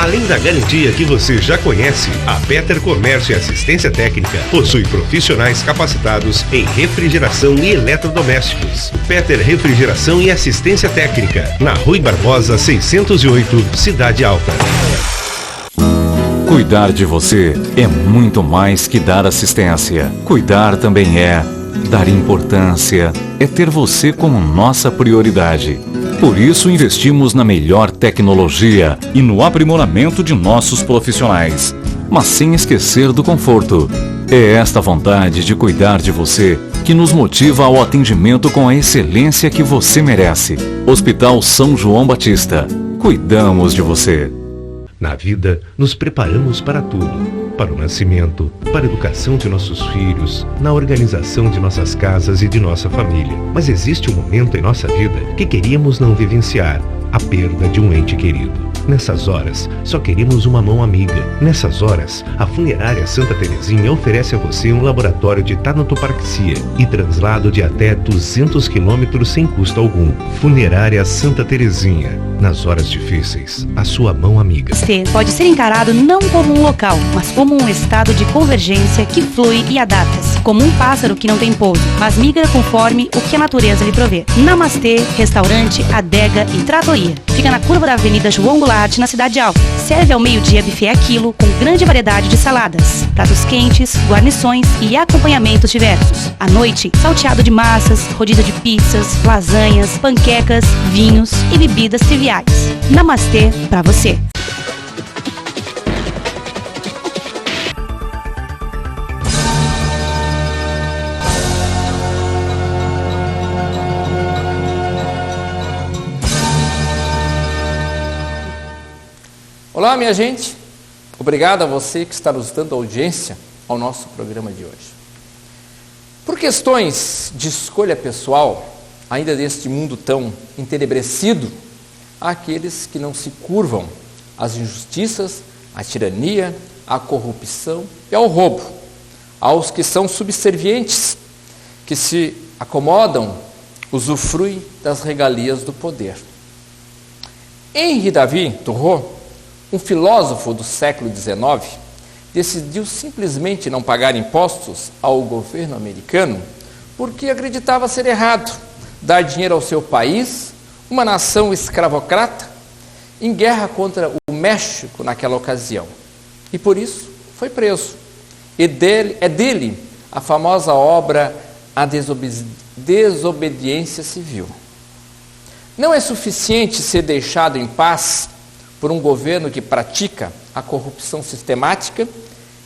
Além da garantia que você já conhece, a Peter Comércio e Assistência Técnica possui profissionais capacitados em refrigeração e eletrodomésticos. Peter Refrigeração e Assistência Técnica, na Rui Barbosa 608, Cidade Alta. Cuidar de você é muito mais que dar assistência. Cuidar também é dar importância, é ter você como nossa prioridade. Por isso investimos na melhor tecnologia e no aprimoramento de nossos profissionais, mas sem esquecer do conforto. É esta vontade de cuidar de você que nos motiva ao atendimento com a excelência que você merece. Hospital São João Batista. Cuidamos de você. Na vida, nos preparamos para tudo. Para o nascimento, para a educação de nossos filhos, na organização de nossas casas e de nossa família. Mas existe um momento em nossa vida que queríamos não vivenciar: a perda de um ente querido. Nessas horas, só queremos uma mão amiga. Nessas horas, a Funerária Santa Terezinha oferece a você um laboratório de tanatopraxia e translado de até 200 quilômetros sem custo algum. Funerária Santa Terezinha. Nas horas difíceis, a sua mão amiga. Você pode ser encarado não como um local, mas como um estado de convergência que flui e adapta-se. Como um pássaro que não tem pouso, mas migra conforme o que a natureza lhe provê. Namastê, restaurante, adega e tratoria. Fica na curva da Avenida João Goulart, na Cidade Alta. Serve ao meio-dia buffet a quilo, com grande variedade de saladas, pratos quentes, guarnições e acompanhamentos diversos. À noite, salteado de massas, rodízio de pizzas, lasanhas, panquecas, vinhos e bebidas triviais. Namastê pra você. Olá, minha gente. Obrigado a você que está nos dando audiência ao nosso programa de hoje. Por questões de escolha pessoal, ainda deste mundo tão entenebrecido, há aqueles que não se curvam às injustiças, à tirania, à corrupção e ao roubo. Aos que são subservientes, que se acomodam, usufruem das regalias do poder. Henri David Thoreau, um filósofo do século XIX, decidiu simplesmente não pagar impostos ao governo americano porque acreditava ser errado dar dinheiro ao seu país, uma nação escravocrata, em guerra contra o México naquela ocasião. E por isso foi preso. É dele a famosa obra A Desobediência Civil. Não é suficiente ser deixado em paz por um governo que pratica a corrupção sistemática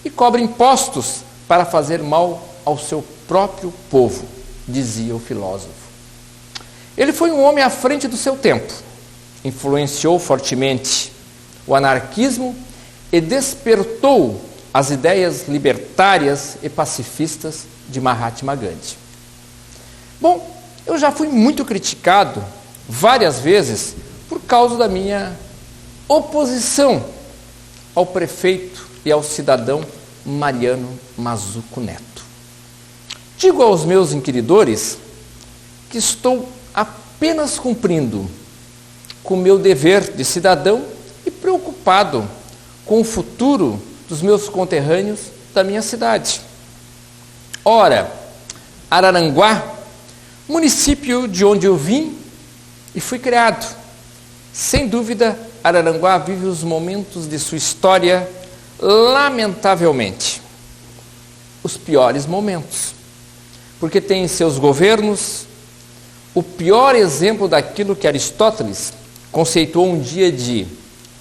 e cobra impostos para fazer mal ao seu próprio povo, dizia o filósofo. Ele foi um homem à frente do seu tempo, influenciou fortemente o anarquismo e despertou as ideias libertárias e pacifistas de Mahatma Gandhi. Bom, eu já fui muito criticado várias vezes por causa da minha oposição ao prefeito e ao cidadão Mariano Mazzuco Neto. Digo aos meus inquiridores que estou apenas cumprindo com o meu dever de cidadão e preocupado com o futuro dos meus conterrâneos da minha cidade. Ora, Araranguá, município de onde eu vim e fui criado, sem dúvida, Araranguá vive os momentos de sua história, lamentavelmente, os piores momentos, porque tem em seus governos o pior exemplo daquilo que Aristóteles conceituou um dia de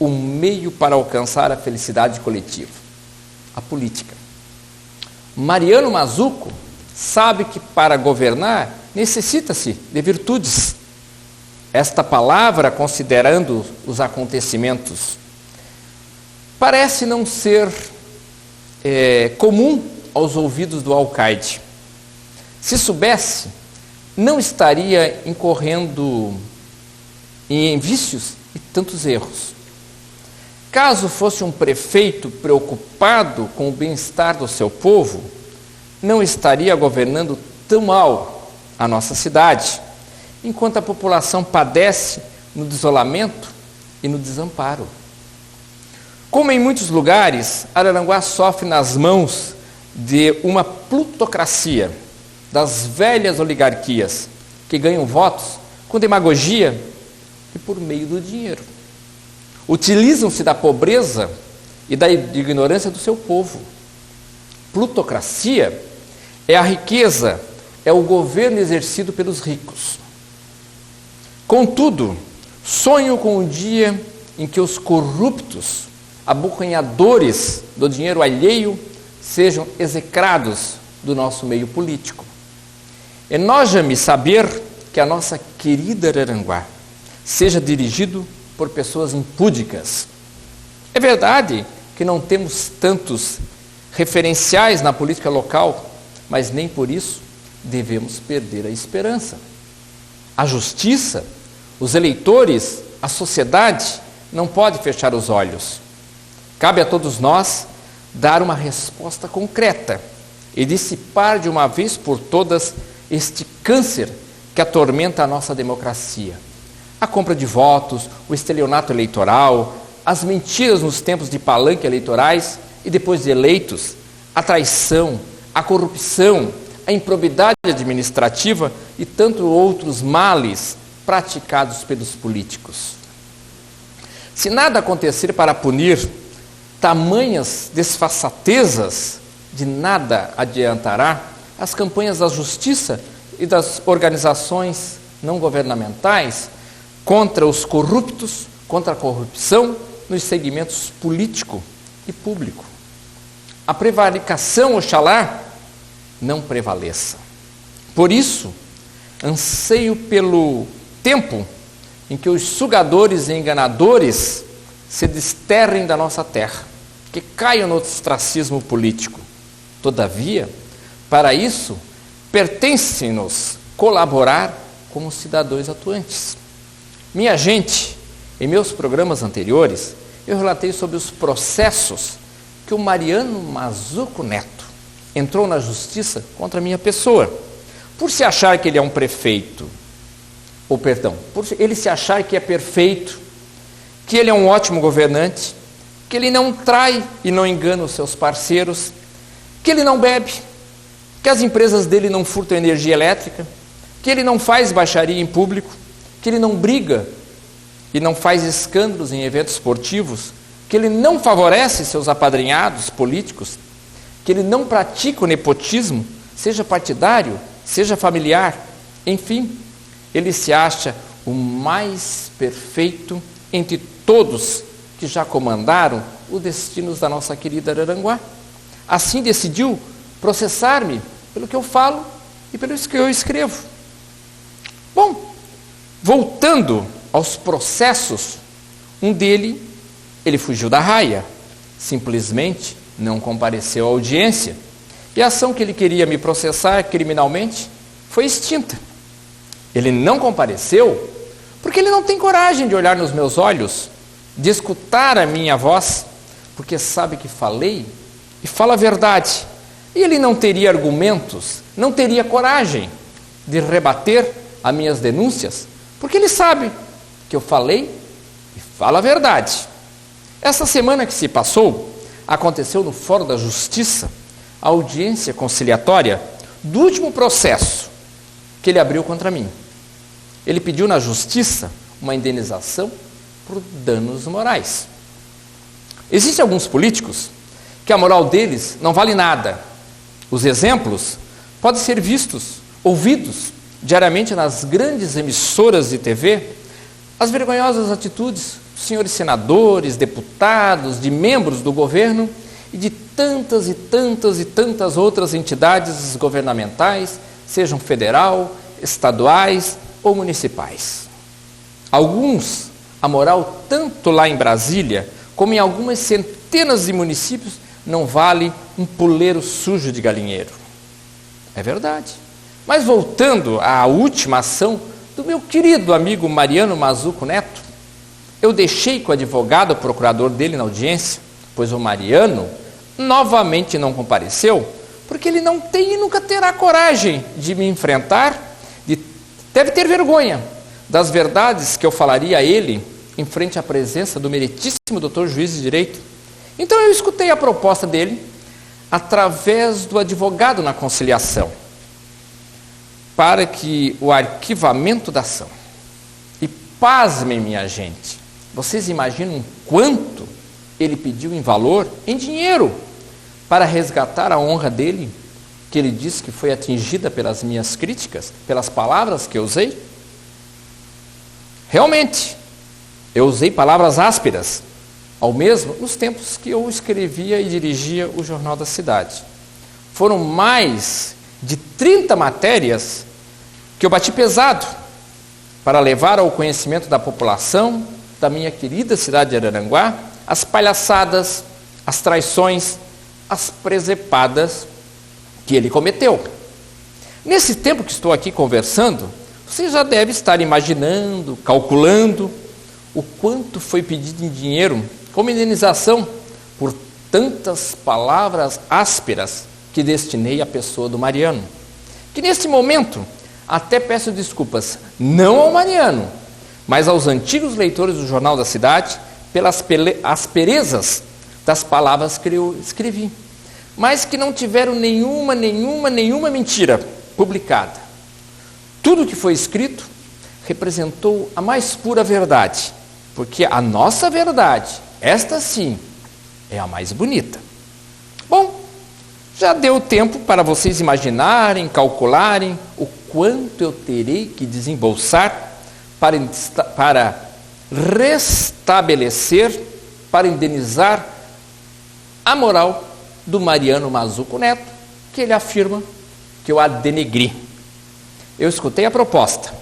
um meio para alcançar a felicidade coletiva, a política. Mariano Mazzuco sabe que para governar necessita-se de virtudes. Esta palavra, considerando os acontecimentos, parece não ser comum aos ouvidos do alcaide. Se soubesse, não estaria incorrendo em vícios e tantos erros. Caso fosse um prefeito preocupado com o bem-estar do seu povo, não estaria governando tão mal a nossa cidade, enquanto a população padece no desolamento e no desamparo. Como em muitos lugares, Araranguá sofre nas mãos de uma plutocracia, das velhas oligarquias, que ganham votos com demagogia e por meio do dinheiro. Utilizam-se da pobreza e da ignorância do seu povo. Plutocracia é a riqueza, é o governo exercido pelos ricos. Contudo, sonho com o dia em que os corruptos, abocanhadores do dinheiro alheio, sejam execrados do nosso meio político. Enoja-me saber que a nossa querida Araranguá seja dirigido por pessoas impúdicas. É verdade que não temos tantos referenciais na política local, mas nem por isso devemos perder a esperança. A justiça, os eleitores, a sociedade não pode fechar os olhos. Cabe a todos nós dar uma resposta concreta e dissipar de uma vez por todas este câncer que atormenta a nossa democracia. A compra de votos, o estelionato eleitoral, as mentiras nos tempos de palanque eleitorais e depois de eleitos, a traição, a corrupção, a improbidade administrativa e tantos outros males praticados pelos políticos. Se nada acontecer para punir tamanhas desfaçatezas, de nada adiantará as campanhas da justiça e das organizações não governamentais contra os corruptos, contra a corrupção nos segmentos político e público. A prevaricação, oxalá, não prevaleça. Por isso, anseio pelo tempo em que os sugadores e enganadores se desterrem da nossa terra, que caiam no ostracismo político. Todavia, para isso, pertence-nos colaborar como cidadãos atuantes. Minha gente, em meus programas anteriores, eu relatei sobre os processos que o Mariano Mazzuco Neto entrou na justiça contra a minha pessoa, por se achar que ele é um prefeito, por ele se achar que é perfeito, que ele é um ótimo governante, que ele não trai e não engana os seus parceiros, que ele não bebe, que as empresas dele não furtam energia elétrica, que ele não faz baixaria em público, que ele não briga e não faz escândalos em eventos esportivos, que ele não favorece seus apadrinhados políticos, que ele não pratica o nepotismo, seja partidário, seja familiar, enfim, ele se acha o mais perfeito entre todos que já comandaram os destinos da nossa querida Araranguá. Assim decidiu processar-me pelo que eu falo e pelo que eu escrevo. Bom, voltando aos processos, um dele, ele fugiu da raia, simplesmente não compareceu à audiência, e a ação que ele queria me processar criminalmente foi extinta. Ele não compareceu porque ele não tem coragem de olhar nos meus olhos, de escutar a minha voz, porque sabe que falei e falo a verdade. E ele não teria argumentos, não teria coragem de rebater as minhas denúncias, porque ele sabe que eu falei e falo a verdade. Essa semana que se passou, aconteceu no Fórum da Justiça a audiência conciliatória do último processo que ele abriu contra mim. Ele pediu na Justiça uma indenização por danos morais. Existem alguns políticos que a moral deles não vale nada. Os exemplos podem ser vistos, ouvidos diariamente nas grandes emissoras de TV, as vergonhosas atitudes dos senhores senadores, deputados, de membros do governo e de tantas e tantas e tantas outras entidades governamentais, sejam federal, estaduais ou municipais. Alguns, a moral tanto lá em Brasília como em algumas centenas de municípios não vale um puleiro sujo de galinheiro. É verdade. Mas voltando à última ação do meu querido amigo Mariano Mazzuco Neto, eu deixei que o advogado, o procurador dele na audiência, pois o Mariano novamente não compareceu, porque ele não tem e nunca terá coragem de me enfrentar, deve ter vergonha das verdades que eu falaria a ele em frente à presença do meritíssimo doutor juiz de direito, Então eu escutei a proposta dele através do advogado na conciliação, para que o arquivamento da ação. E pasmem, minha gente, vocês imaginam quanto ele pediu em valor, em dinheiro, para resgatar a honra dele, que ele disse que foi atingida pelas minhas críticas, pelas palavras que eu usei? Realmente, eu usei palavras ásperas, ao mesmo nos tempos que eu escrevia e dirigia o Jornal da Cidade. Foram mais de 30 matérias que eu bati pesado para levar ao conhecimento da população da minha querida cidade de Araranguá as palhaçadas, as traições, as presepadas que ele cometeu. Nesse tempo que estou aqui conversando, você já deve estar imaginando, calculando o quanto foi pedido em dinheiro como indenização por tantas palavras ásperas que destinei à pessoa do Mariano. Que neste momento até peço desculpas, não ao Mariano, mas aos antigos leitores do Jornal da Cidade pelas asperezas das palavras que eu escrevi, mas que não tiveram nenhuma mentira publicada. Tudo que foi escrito representou a mais pura verdade, porque a nossa verdade, esta sim, é a mais bonita. Bom, já deu tempo para vocês imaginarem, calcularem o quanto eu terei que desembolsar para restabelecer, para indenizar a moral do Mariano Mazzuco Neto, que ele afirma que eu a denegri. Eu escutei a proposta.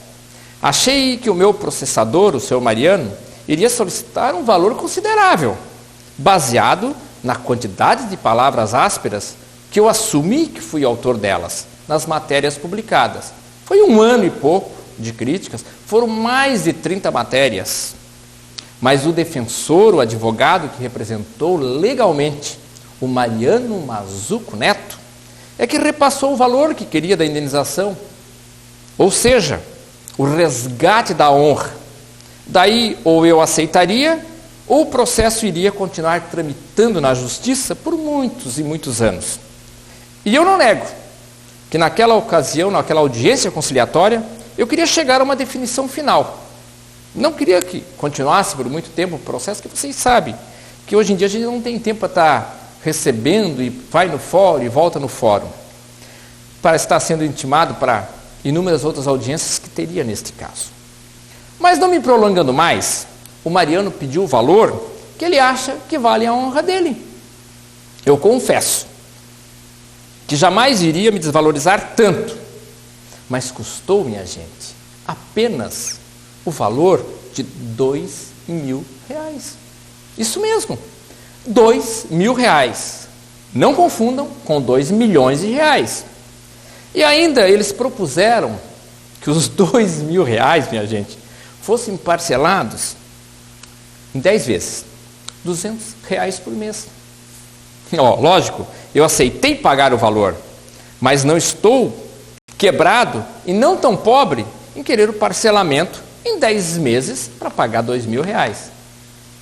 Achei que o meu processador, o senhor Mariano, iria solicitar um valor considerável, baseado na quantidade de palavras ásperas que eu assumi que fui autor delas, nas matérias publicadas. Foi 1 ano e pouco de críticas, foram mais de 30 matérias. Mas o defensor, o advogado que representou legalmente o Mariano Mazzuco Neto, é que repassou o valor que queria da indenização, ou seja, o resgate da honra. Daí, ou eu aceitaria, ou o processo iria continuar tramitando na justiça por muitos e muitos anos. E eu não nego que naquela ocasião, naquela audiência conciliatória, eu queria chegar a uma definição final. Não queria que continuasse por muito tempo o processo, que vocês sabem, que hoje em dia a gente não tem tempo para estar recebendo e vai no fórum e volta no fórum, para estar sendo intimado para inúmeras outras audiências que teria neste caso. Mas não me prolongando mais, o Mariano pediu o valor que ele acha que vale a honra dele. Eu confesso que jamais iria me desvalorizar tanto, mas custou, minha gente, apenas o valor de R$2.000. Isso mesmo, R$2.000. Não confundam com R$2 milhões. E ainda eles propuseram que os R$2.000, minha gente, fossem parcelados em 10 vezes, R$200 por mês. Lógico, eu aceitei pagar o valor, mas não estou quebrado e não tão pobre em querer o parcelamento em 10 meses para pagar R$2.000.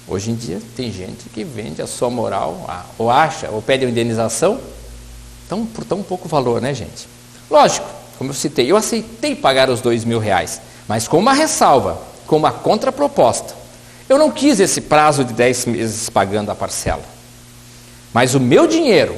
Hoje em dia tem gente que vende a sua moral, ou acha, ou pede uma indenização por tão pouco valor, né, gente? Lógico, como eu citei, eu aceitei pagar os R$2.000, mas com uma ressalva, com uma contraproposta. Eu não quis esse prazo de 10 meses pagando a parcela. Mas o meu dinheiro,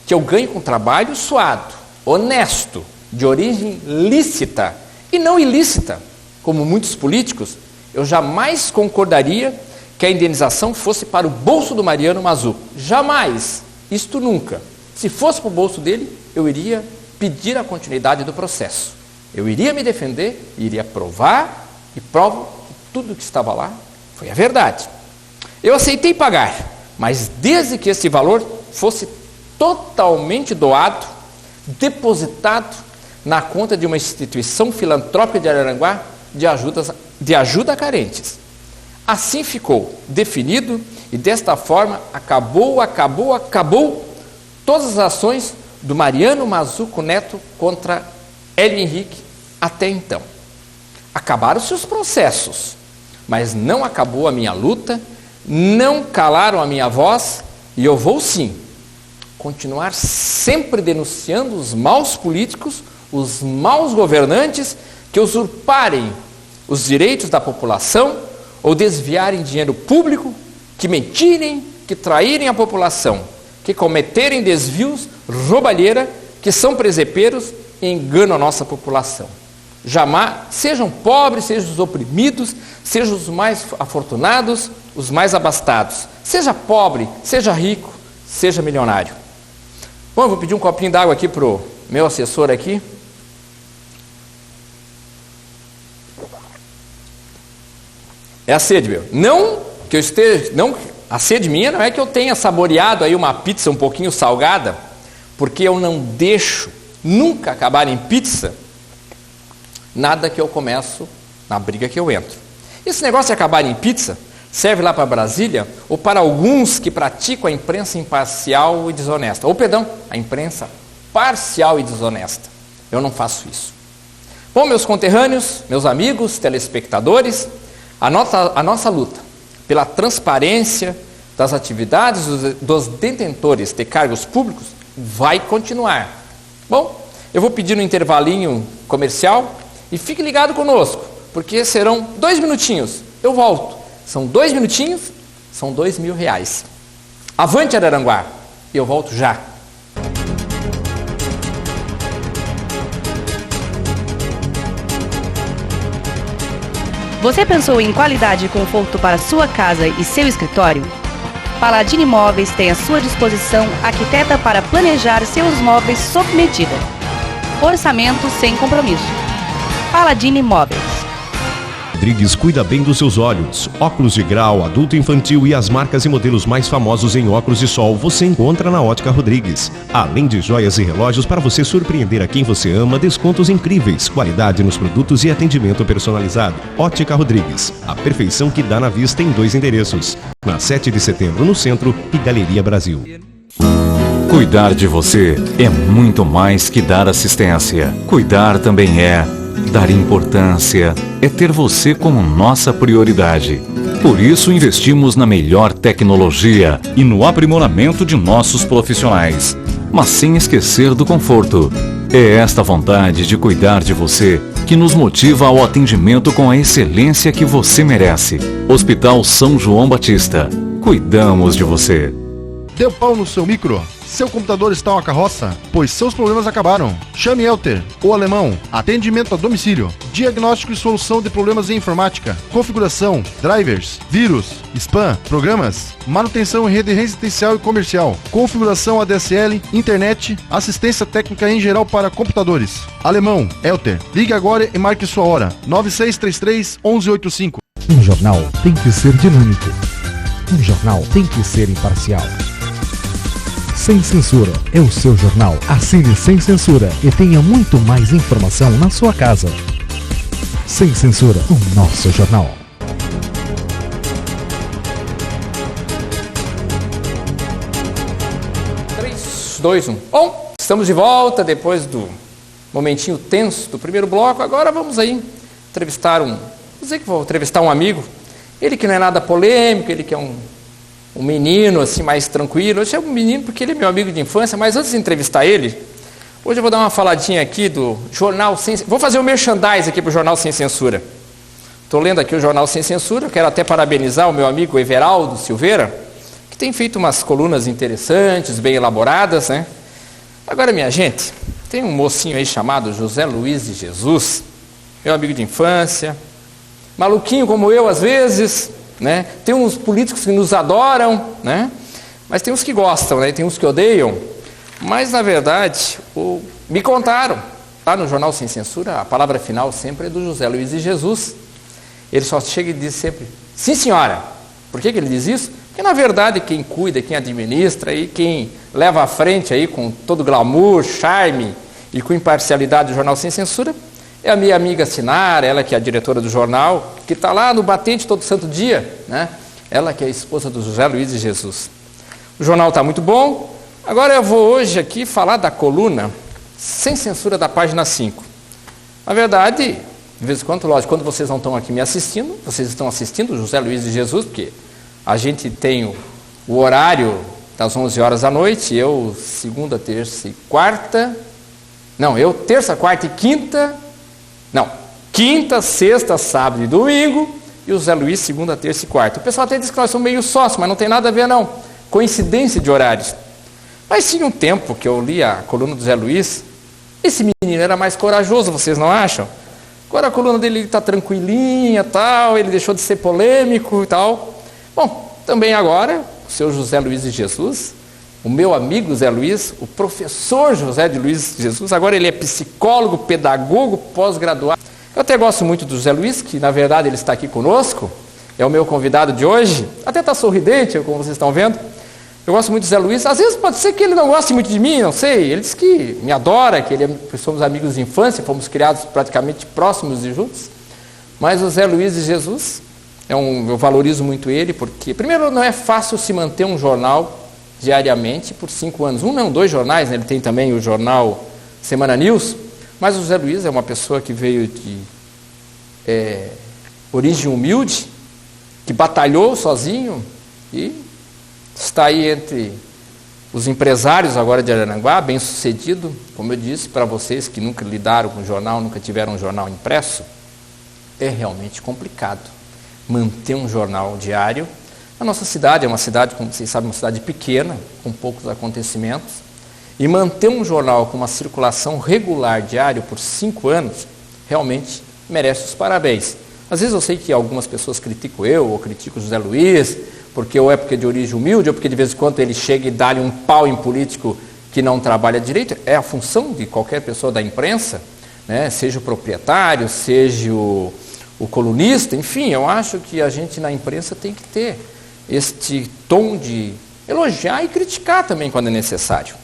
que eu ganho com trabalho suado, honesto, de origem lícita e não ilícita, como muitos políticos, eu jamais concordaria que a indenização fosse para o bolso do Mariano Mazzuco. Jamais, isto nunca. Se fosse para o bolso dele, eu iria pedir a continuidade do processo. Eu iria me defender, iria provar e provo que tudo que estava lá foi a verdade. Eu aceitei pagar, mas desde que esse valor fosse totalmente doado, depositado na conta de uma instituição filantrópica de Araranguá de ajuda a carentes. Assim ficou definido e desta forma acabou todas as ações do Mariano Mazzuco Neto contra Hélio Henrique até então. Acabaram-se os processos, mas não acabou a minha luta, não calaram a minha voz E eu vou sim continuar sempre denunciando os maus políticos, os maus governantes que usurparem os direitos da população ou desviarem dinheiro público, que mentirem, que traírem a população, que cometerem desvios, roubalheira, que são presepeiros e enganam a nossa população. Jamais, sejam pobres, sejam os oprimidos, sejam os mais afortunados, os mais abastados. Seja pobre, seja rico, seja milionário. Bom, eu vou pedir um copinho d'água aqui para o meu assessor aqui. É a sede, meu. Não que eu esteja... A sede minha não é que eu tenha saboreado aí uma pizza um pouquinho salgada, porque eu não deixo nunca acabar em pizza nada que eu começo na briga que eu entro. Esse negócio de acabar em pizza serve lá para Brasília ou para alguns que praticam a imprensa imparcial e desonesta. Ou, perdão, a imprensa parcial e desonesta. Eu não faço isso. Bom, meus conterrâneos, meus amigos, telespectadores, a nossa luta pela transparência das atividades dos detentores de cargos públicos vai continuar. Bom, eu vou pedir um intervalinho comercial e fique ligado conosco, porque serão 2 minutinhos, eu volto. São 2 minutinhos, são R$2.000. Avante, Araranguá, e eu volto já. Você pensou em qualidade e conforto para sua casa e seu escritório? Paladini Móveis tem à sua disposição arquiteta para planejar seus móveis sob medida. Orçamento sem compromisso. Paladini Móveis. Rodrigues cuida bem dos seus olhos. Óculos de grau, adulto e infantil e as marcas e modelos mais famosos em óculos de sol você encontra na Ótica Rodrigues. Além de joias e relógios para você surpreender a quem você ama, descontos incríveis, qualidade nos produtos e atendimento personalizado. Ótica Rodrigues, a perfeição que dá na vista em 2 endereços. Na 7 de setembro no centro e Galeria Brasil. Cuidar de você é muito mais que dar assistência. Cuidar também é dar importância, é ter você como nossa prioridade. Por isso investimos na melhor tecnologia e no aprimoramento de nossos profissionais, mas sem esquecer do conforto. É esta vontade de cuidar de você que nos motiva ao atendimento com a excelência que você merece. Hospital São João Batista. Cuidamos de você. Deu pau no seu micro? Seu computador está uma carroça? Pois seus problemas acabaram. Chame Elter, o alemão. Atendimento a domicílio. Diagnóstico e solução de problemas em informática. Configuração, drivers, vírus, spam, programas. Manutenção em rede residencial e comercial. Configuração ADSL, internet, assistência técnica em geral para computadores. Alemão, Elter. Ligue agora e marque sua hora. 9633-1185. Um jornal tem que ser dinâmico. Um jornal tem que ser imparcial. Sem Censura é o seu jornal. Assine Sem Censura e tenha muito mais informação na sua casa. Sem Censura, o nosso jornal. 3, 2, 1. Bom, estamos de volta depois do momentinho tenso do primeiro bloco. Agora vamos aí entrevistar vou entrevistar um amigo. Ele que não é nada polêmico, ele que é um menino assim mais tranquilo. Eu chamo menino porque ele é meu amigo de infância, mas antes de entrevistar ele, hoje eu vou dar uma faladinha aqui do Jornal Sem Censura. Vou fazer um merchandise aqui para o Jornal Sem Censura. Estou lendo aqui o Jornal Sem Censura, eu quero até parabenizar o meu amigo Everaldo Silveira, que tem feito umas colunas interessantes, bem elaboradas, né? Agora, minha gente, tem um mocinho aí chamado José Luiz de Jesus, meu amigo de infância, maluquinho como eu às vezes, né? Tem uns políticos que nos adoram, né? Mas tem uns que gostam, né? Tem uns que odeiam. Mas, na verdade, me contaram, lá no Jornal Sem Censura, a palavra final sempre é do José Luiz de Jesus. Ele só chega e diz sempre, sim senhora. Por que ele diz isso? Porque, na verdade, quem cuida, quem administra e quem leva à frente aí com todo glamour, charme e com imparcialidade do Jornal Sem Censura é a minha amiga Sinara, ela que é a diretora do jornal, que está lá no batente todo santo dia, né? Ela que é a esposa do José Luiz de Jesus. O jornal está muito bom. Agora eu vou hoje aqui falar da coluna Sem Censura da página 5. Na verdade, de vez em quando, lógico, quando vocês não estão aqui me assistindo, vocês estão assistindo o José Luiz de Jesus, porque a gente tem o horário das 11 horas da noite, eu segunda, terça e quarta, não, eu terça, quarta e quinta, não, quinta, sexta, sábado e domingo, e o Zé Luiz segunda, terça e quarta. O pessoal até diz que nós somos meio sócios, mas não tem nada a ver não, coincidência de horários. Mas tinha um tempo que eu li a coluna do Zé Luiz, esse menino era mais corajoso, vocês não acham? Agora a coluna dele está tranquilinha, tal, ele deixou de ser polêmico e tal. Bom, também agora, o seu José Luiz de Jesus, o meu amigo Zé Luiz, o professor José de Luiz de Jesus, agora ele é psicólogo, pedagogo, pós-graduado. Eu até gosto muito do José Luiz, que na verdade ele está aqui conosco, é o meu convidado de hoje, até está sorridente, como vocês estão vendo. Eu gosto muito do Zé Luiz, às vezes pode ser que ele não goste muito de mim, não sei, ele diz que me adora, que somos amigos de infância, fomos criados praticamente próximos e juntos, mas o Zé Luiz de Jesus, eu valorizo muito ele, porque primeiro não é fácil se manter um jornal diariamente por 5 anos, 2 jornais, né? Ele tem também o jornal Semana News, mas o Zé Luiz é uma pessoa que veio de origem humilde, que batalhou sozinho e está aí entre os empresários agora de Araranguá, bem sucedido, como eu disse para vocês que nunca lidaram com jornal, nunca tiveram um jornal impresso, é realmente complicado manter um jornal diário. A nossa cidade é uma cidade, como vocês sabem, uma cidade pequena, com poucos acontecimentos, e manter um jornal com uma circulação regular diário por 5 anos, realmente merece os parabéns. Às vezes eu sei que algumas pessoas criticam eu, ou criticam o José Luiz, porque ou é porque é de origem humilde, ou porque de vez em quando ele chega e dá-lhe um pau em político que não trabalha direito. É a função de qualquer pessoa da imprensa, né? Seja o proprietário, seja o colunista, enfim, eu acho que a gente na imprensa tem que ter este tom de elogiar e criticar também quando é necessário.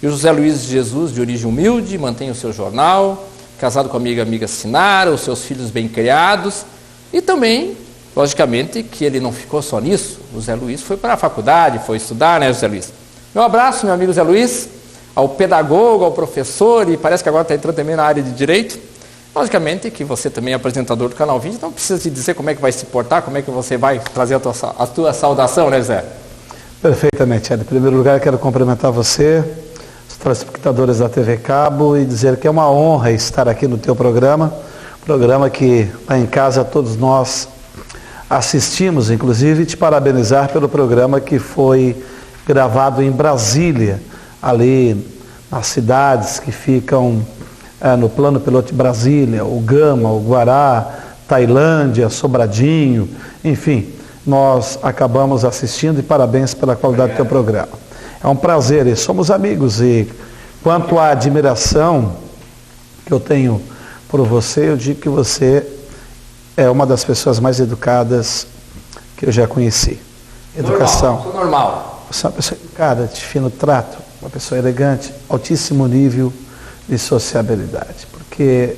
E o José Luiz de Jesus, de origem humilde, mantém o seu jornal, casado com a amiga Sinara, os seus filhos bem criados, e também, logicamente, que ele não ficou só nisso. O Zé Luiz foi para a faculdade, foi estudar, né, José Luiz? Meu abraço, meu amigo Zé Luiz, ao pedagogo, ao professor, e parece que agora está entrando também na área de Direito. Logicamente que você também é apresentador do Canal 20, então precisa te dizer como é que vai se portar, como é que você vai trazer a tua saudação, né, Zé? Perfeitamente, Ed. Em primeiro lugar, quero cumprimentar você, os telespectadores da TV Cabo, e dizer que é uma honra estar aqui no teu programa que lá em casa todos nós assistimos, inclusive, e te parabenizar pelo programa que foi gravado em Brasília, ali nas cidades que ficam no plano piloto de Brasília, o Gama, o Guará, Tailândia, Sobradinho, enfim, nós acabamos assistindo e parabéns pela qualidade do teu programa. É um prazer e somos amigos, e quanto à admiração que eu tenho por você, eu digo que você é uma das pessoas mais educadas que eu já conheci. Educação. Normal. Você é uma pessoa educada, de fino trato, uma pessoa elegante, altíssimo nível de sociabilidade, porque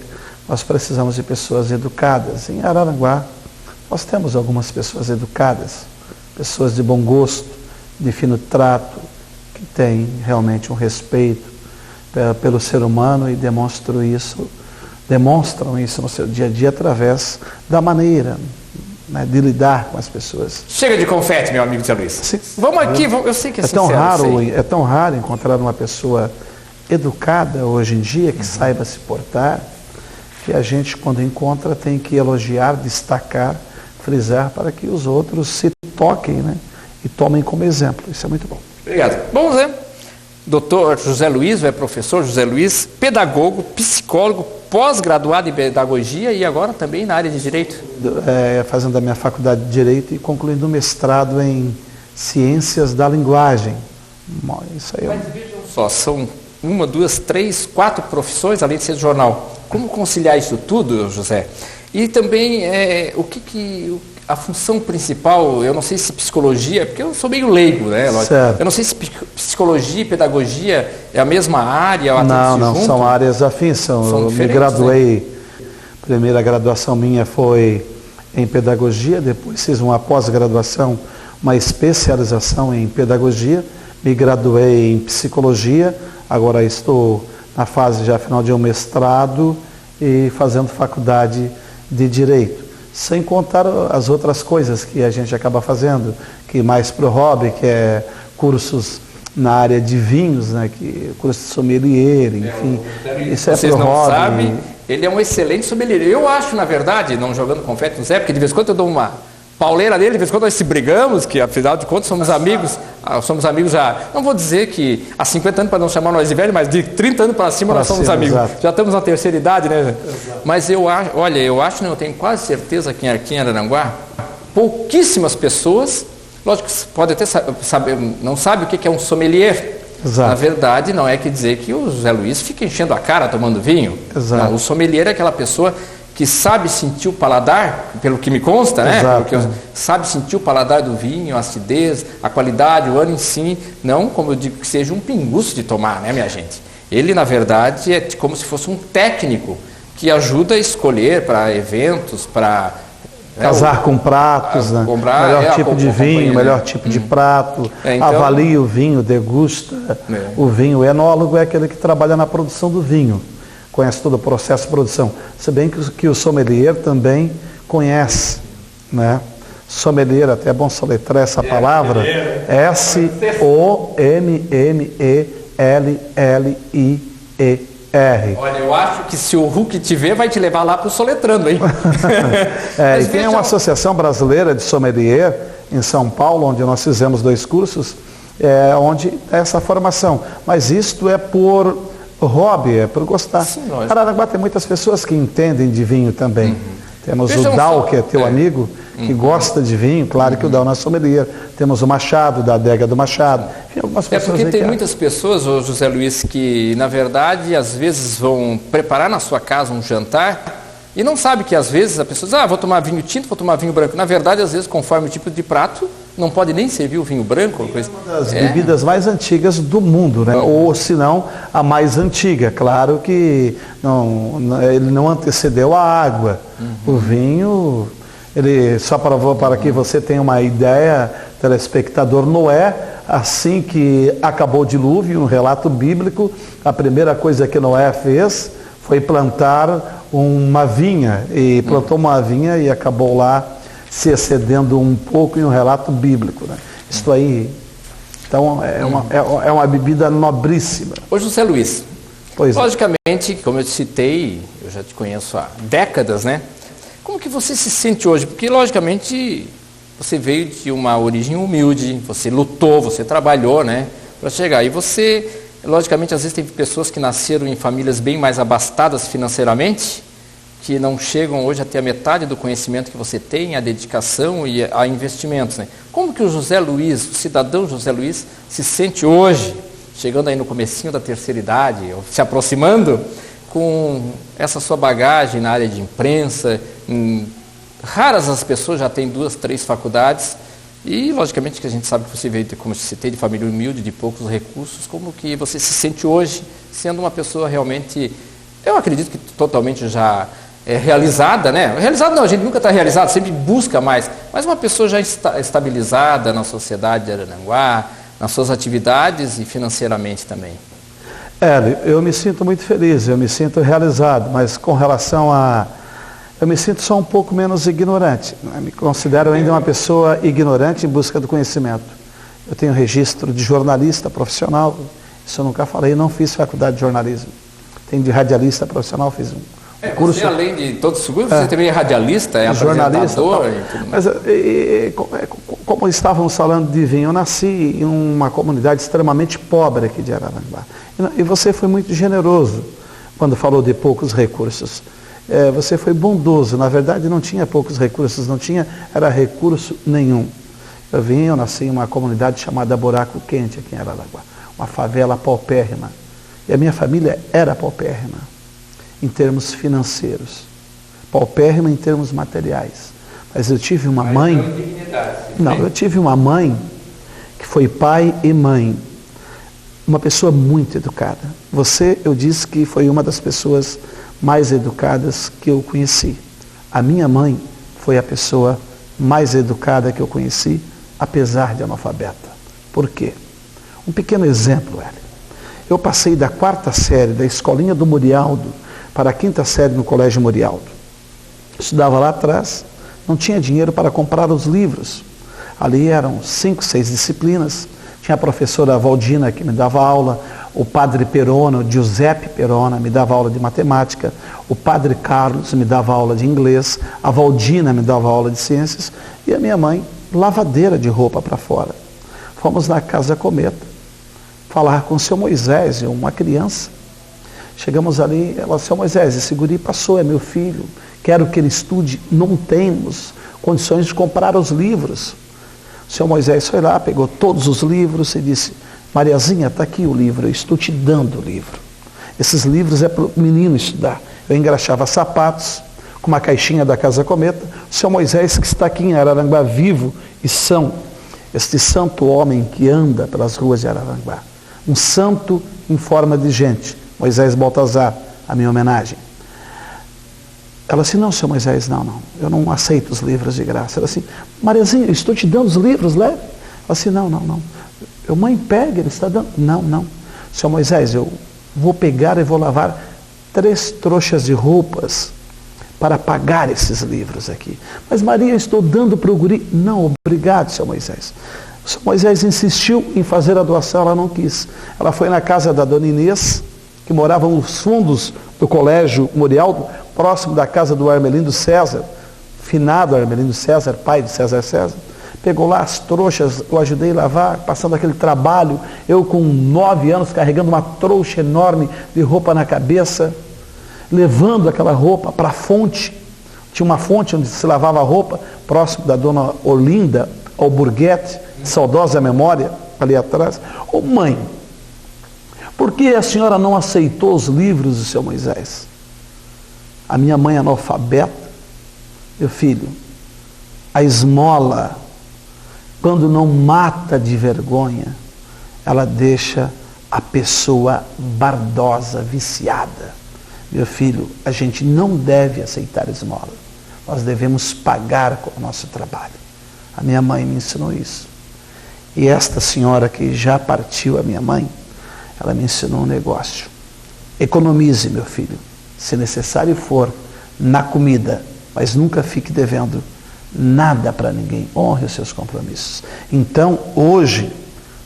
nós precisamos de pessoas educadas. Em Araranguá, nós temos algumas pessoas educadas, pessoas de bom gosto, de fino trato, que têm realmente um respeito pelo ser humano e demonstram isso no seu dia a dia através da maneira, né, de lidar com as pessoas. Chega de confete, meu amigo Zé Luiz. Sim. Vamos aqui, eu sei que é sincero, é tão raro encontrar uma pessoa educada hoje em dia, que saiba se portar, que a gente, quando encontra, tem que elogiar, destacar, frisar, para que os outros se toquem, né, e tomem como exemplo. Isso é muito bom. Obrigado. Bom, Zé, doutor José Luiz, é professor José Luiz, pedagogo, psicólogo, pós-graduado em pedagogia e agora também na área de Direito. Fazendo a minha faculdade de Direito e concluindo o mestrado em Ciências da Linguagem. Isso aí. Mas vejam só, são 1, 2, 3, 4 profissões, além de ser jornal. Como conciliar isso tudo, José? E também, a função principal, eu não sei se psicologia, porque eu sou meio leigo, né? Certo. Eu não sei se psicologia e pedagogia é a mesma área. Não, são áreas afins. Eu me graduei, né? Primeira graduação minha foi em pedagogia, depois fiz uma pós-graduação, uma especialização em pedagogia, me graduei em psicologia, agora estou na fase já final de um mestrado e fazendo faculdade de Direito. Sem contar as outras coisas que a gente acaba fazendo, que mais para o hobby, que é cursos na área de vinhos, né, curso de sommelier, enfim, isso é vocês pro não hobby. sabem, ele é um excelente sommelier. Eu acho, na verdade, não jogando confete no Zé, porque de vez em quando eu dou uma pauleira dele, de vez em quando nós se brigamos, que afinal de contas somos amigos já, não vou dizer que há 50 anos para não chamar nós de velho, mas de 30 anos para cima nós somos amigos. Exato. Já estamos na terceira idade, né? Mas eu acho, olha, eu tenho quase certeza que aqui em Araranguá, pouquíssimas pessoas, lógico que pode até saber, não sabe o que é um sommelier. Exato. Na verdade, não é que dizer que o José Luiz fica enchendo a cara tomando vinho. Exato. Não, o sommelier é aquela pessoa que sabe sentir o paladar, pelo que me consta, né? Sabe sentir o paladar do vinho, a acidez, a qualidade, o ano em si, não como eu digo que seja um pinguço de tomar, né, minha gente? Ele, na verdade, é como se fosse um técnico que ajuda a escolher para eventos, para... Casar com pratos, né? Melhor tipo de vinho, melhor tipo de prato, então, avalia o vinho, degusta. O vinho, o enólogo é aquele que trabalha na produção do vinho, conhece todo o processo de produção. Se bem que o sommelier também conhece, né? Sommelier, até é bom soletrar essa palavra, S-O-M-M-E-L-L-I-E-R. Olha, eu acho que se o Hulk te ver, vai te levar lá para o soletrando, hein? E tem uma associação brasileira de sommelier em São Paulo, onde nós fizemos 2 cursos, onde é essa formação. Mas isto é por hobby, é por gostar. Araranguá tem muitas pessoas que entendem de vinho também. Temos o Dal, que é teu amigo, que gosta de vinho, claro que o Dal não é sommelier. Temos o Machado, da adega do Machado. Enfim, algumas pessoas porque tem muitas pessoas, José Luiz, que na verdade às vezes vão preparar na sua casa um jantar e não sabe que às vezes a pessoa diz, vou tomar vinho tinto, vou tomar vinho branco. Na verdade, às vezes, conforme o tipo de prato, não pode nem servir o vinho branco. É uma das bebidas mais antigas do mundo, né? Ou, se não, a mais antiga. Claro que ele não antecedeu a água. O vinho, só para que você tenha uma ideia, telespectador, Noé, assim que acabou o dilúvio, um relato bíblico, a primeira coisa que Noé fez foi plantar uma vinha, e plantou uma vinha e acabou lá se excedendo um pouco em um relato bíblico, né? Isso aí, então, é uma bebida nobríssima. Ô José Luiz, pois logicamente, como eu te citei, eu já te conheço há décadas, né? Como que você se sente hoje? Porque, logicamente, você veio de uma origem humilde, você lutou, você trabalhou, né, para chegar. E você, logicamente, às vezes tem pessoas que nasceram em famílias bem mais abastadas financeiramente, que não chegam hoje a ter a metade do conhecimento que você tem, a dedicação e a investimentos, né? Como que o José Luiz, o cidadão José Luiz, se sente hoje, chegando aí no comecinho da terceira idade, ou se aproximando, com essa sua bagagem na área de imprensa? Raras as pessoas já têm 2, 3 faculdades e, logicamente, que a gente sabe que você veio, como eu citei, de família humilde, de poucos recursos. Como que você se sente hoje, sendo uma pessoa realmente, eu acredito que totalmente já realizada, né? Realizada não, a gente nunca está realizado, sempre busca mais, mas uma pessoa já estabilizada na sociedade de Araranguá, nas suas atividades e financeiramente também. Eu me sinto muito feliz, eu me sinto realizado, mas com relação eu me sinto só um pouco menos ignorante. Eu me considero ainda uma pessoa ignorante em busca do conhecimento. Eu tenho registro de jornalista profissional, isso eu nunca falei, não fiz faculdade de jornalismo. Tenho de radialista profissional, fiz um curso. Você, além de todos os seguros, você também é radialista, é apresentador e tudo mais. Mas, como estávamos falando de vinho, eu nasci em uma comunidade extremamente pobre aqui de Araranguá. E você foi muito generoso quando falou de poucos recursos. Você foi bondoso, na verdade não tinha poucos recursos, era recurso nenhum. Eu nasci em uma comunidade chamada Buraco Quente, aqui em Araranguá, uma favela paupérrima. E a minha família era paupérrima, em termos financeiros, paupérrima em termos materiais. Mas eu tive uma mãe, eu tive uma mãe que foi pai e mãe, uma pessoa muito educada. Eu disse que foi uma das pessoas mais educadas que eu conheci. A minha mãe foi a pessoa mais educada que eu conheci, apesar de analfabeta. Por quê? Um pequeno exemplo, Hélio. Eu passei da 4ª série da escolinha do Murialdo para a 5ª série no Colégio Murialdo. Estudava lá atrás, não tinha dinheiro para comprar os livros. Ali eram 5, 6 disciplinas, Tinha a professora Valdina que me dava aula, o padre Perona, o Giuseppe Perona, me dava aula de matemática, o padre Carlos me dava aula de inglês, a Valdina me dava aula de ciências e a minha mãe, lavadeira de roupa para fora. Fomos na Casa Cometa falar com o seu Moisés, uma criança. Chegamos ali, ela, seu Moisés, esse guri passou, é meu filho, quero que ele estude, não temos condições de comprar os livros. O seu Moisés foi lá, pegou todos os livros e disse, Mariazinha, está aqui o livro, eu estou te dando o livro. Esses livros é para o menino estudar. Eu engraxava sapatos com uma caixinha da Casa Cometa. O seu Moisés, que está aqui em Araranguá, vivo e são, este santo homem que anda pelas ruas de Araranguá. Um santo em forma de gente. Moisés Baltazar, a minha homenagem. Ela disse, não, seu Moisés, não, eu não aceito os livros de graça. Ela disse, Mariazinha, eu estou te dando os livros, leve. Ela disse, não. Eu, mãe, pega, ele está dando. Não. Seu Moisés, eu vou pegar e vou lavar 3 trouxas de roupas para pagar esses livros aqui. Mas Maria, eu estou dando para o guri. Não, obrigado, seu Moisés. O seu Moisés insistiu em fazer a doação, ela não quis. Ela foi na casa da dona Inês, que morava nos fundos do Colégio Murialdo, próximo da casa do Armelindo César, finado Armelindo César, pai de César César. Pegou lá as trouxas, eu ajudei a lavar, passando aquele trabalho, eu com 9 anos carregando uma trouxa enorme de roupa na cabeça, levando aquela roupa para a fonte. Tinha uma fonte onde se lavava a roupa, próximo da dona Olinda Alburguete, saudosa memória, ali atrás. Ô mãe, por que a senhora não aceitou os livros do seu Moisés? A minha mãe analfabeta, meu filho, a esmola, quando não mata de vergonha, ela deixa a pessoa bardosa, viciada. Meu filho, a gente não deve aceitar esmola. Nós devemos pagar com o nosso trabalho. A minha mãe me ensinou isso. E esta senhora que já partiu, a minha mãe, ela me ensinou um negócio. Economize, meu filho, se necessário for, na comida, mas nunca fique devendo nada para ninguém. Honre os seus compromissos. Então, hoje,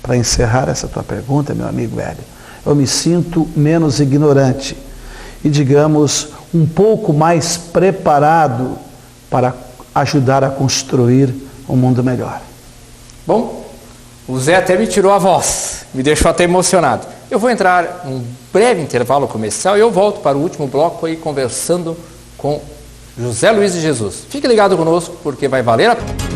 para encerrar essa tua pergunta, meu amigo velho, eu me sinto menos ignorante e, digamos, um pouco mais preparado para ajudar a construir um mundo melhor. Bom, o Zé até me tirou a voz, me deixou até emocionado. Eu vou entrar num breve intervalo comercial e eu volto para o último bloco aí conversando com José Luiz de Jesus. Fique ligado conosco porque vai valer a pena.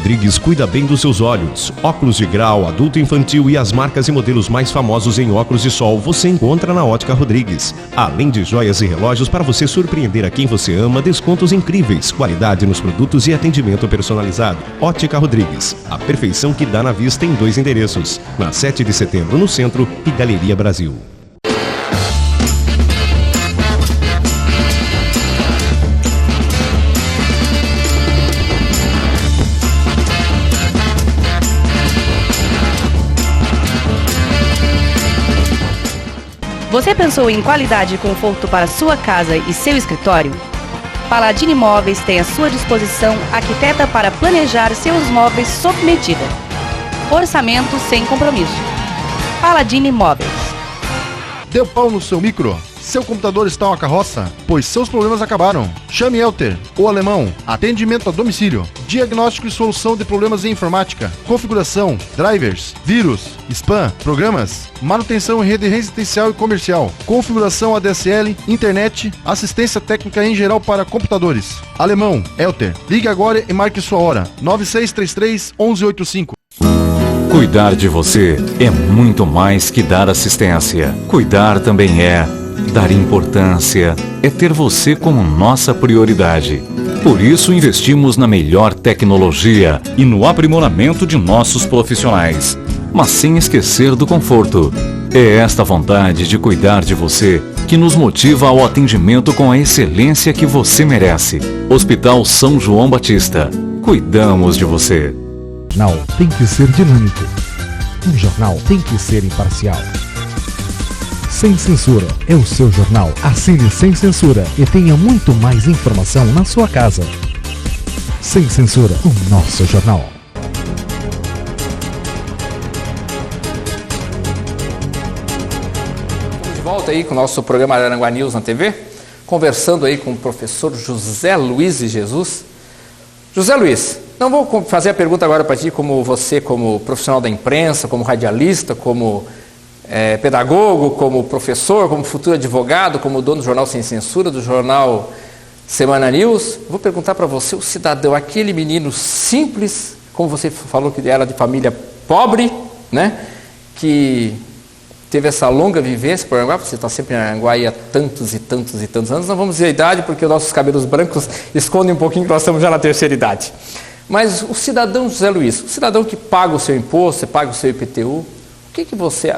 Rodrigues cuida bem dos seus olhos. Óculos de grau, adulto infantil e as marcas e modelos mais famosos em óculos de sol você encontra na Ótica Rodrigues. Além de joias e relógios para você surpreender a quem você ama, descontos incríveis, qualidade nos produtos e atendimento personalizado. Ótica Rodrigues, a perfeição que dá na vista em 2 endereços. Na 7 de setembro no centro e Galeria Brasil. Você pensou em qualidade e conforto para sua casa e seu escritório? Paladini Móveis tem à sua disposição arquiteta para planejar seus móveis sob medida. Orçamento sem compromisso. Paladini Móveis. Deu pau no seu micro? Seu computador está uma carroça? Pois seus problemas acabaram. Chame Elter, o alemão. Atendimento a domicílio. Diagnóstico e solução de problemas em informática. Configuração, drivers, vírus, spam, programas. Manutenção em rede residencial e comercial. Configuração ADSL, internet, assistência técnica em geral para computadores. Alemão, Elter. Ligue agora e marque sua hora. 9633-1185. Cuidar de você é muito mais que dar assistência. Cuidar também é dar importância, é ter você como nossa prioridade. Por isso investimos na melhor tecnologia e no aprimoramento de nossos profissionais, mas sem esquecer do conforto. É esta vontade de cuidar de você que nos motiva ao atendimento com a excelência que você merece. Hospital São João Batista. Cuidamos de você. Um jornal tem que ser dinâmico. Um jornal tem que ser imparcial. Sem Censura é o seu jornal. Assine Sem Censura e tenha muito mais informação na sua casa. Sem Censura, o nosso jornal. De volta aí com o nosso programa Araranguá News na TV, conversando aí com o professor José Luiz de Jesus. José Luiz, não vou fazer a pergunta agora para ti como você, como profissional da imprensa, como radialista, como pedagogo, como professor, como futuro advogado, como dono do jornal Sem Censura, do jornal Semana News. Vou perguntar para você, o cidadão, aquele menino simples, como você falou que era de família pobre, né, que teve essa longa vivência por Aranguá, você está sempre em Aranguá há tantos e tantos e tantos anos, não vamos dizer a idade, porque os nossos cabelos brancos escondem um pouquinho que nós estamos já na terceira idade. Mas o cidadão José Luiz, o cidadão que paga o seu imposto, você paga o seu IPTU, o que você,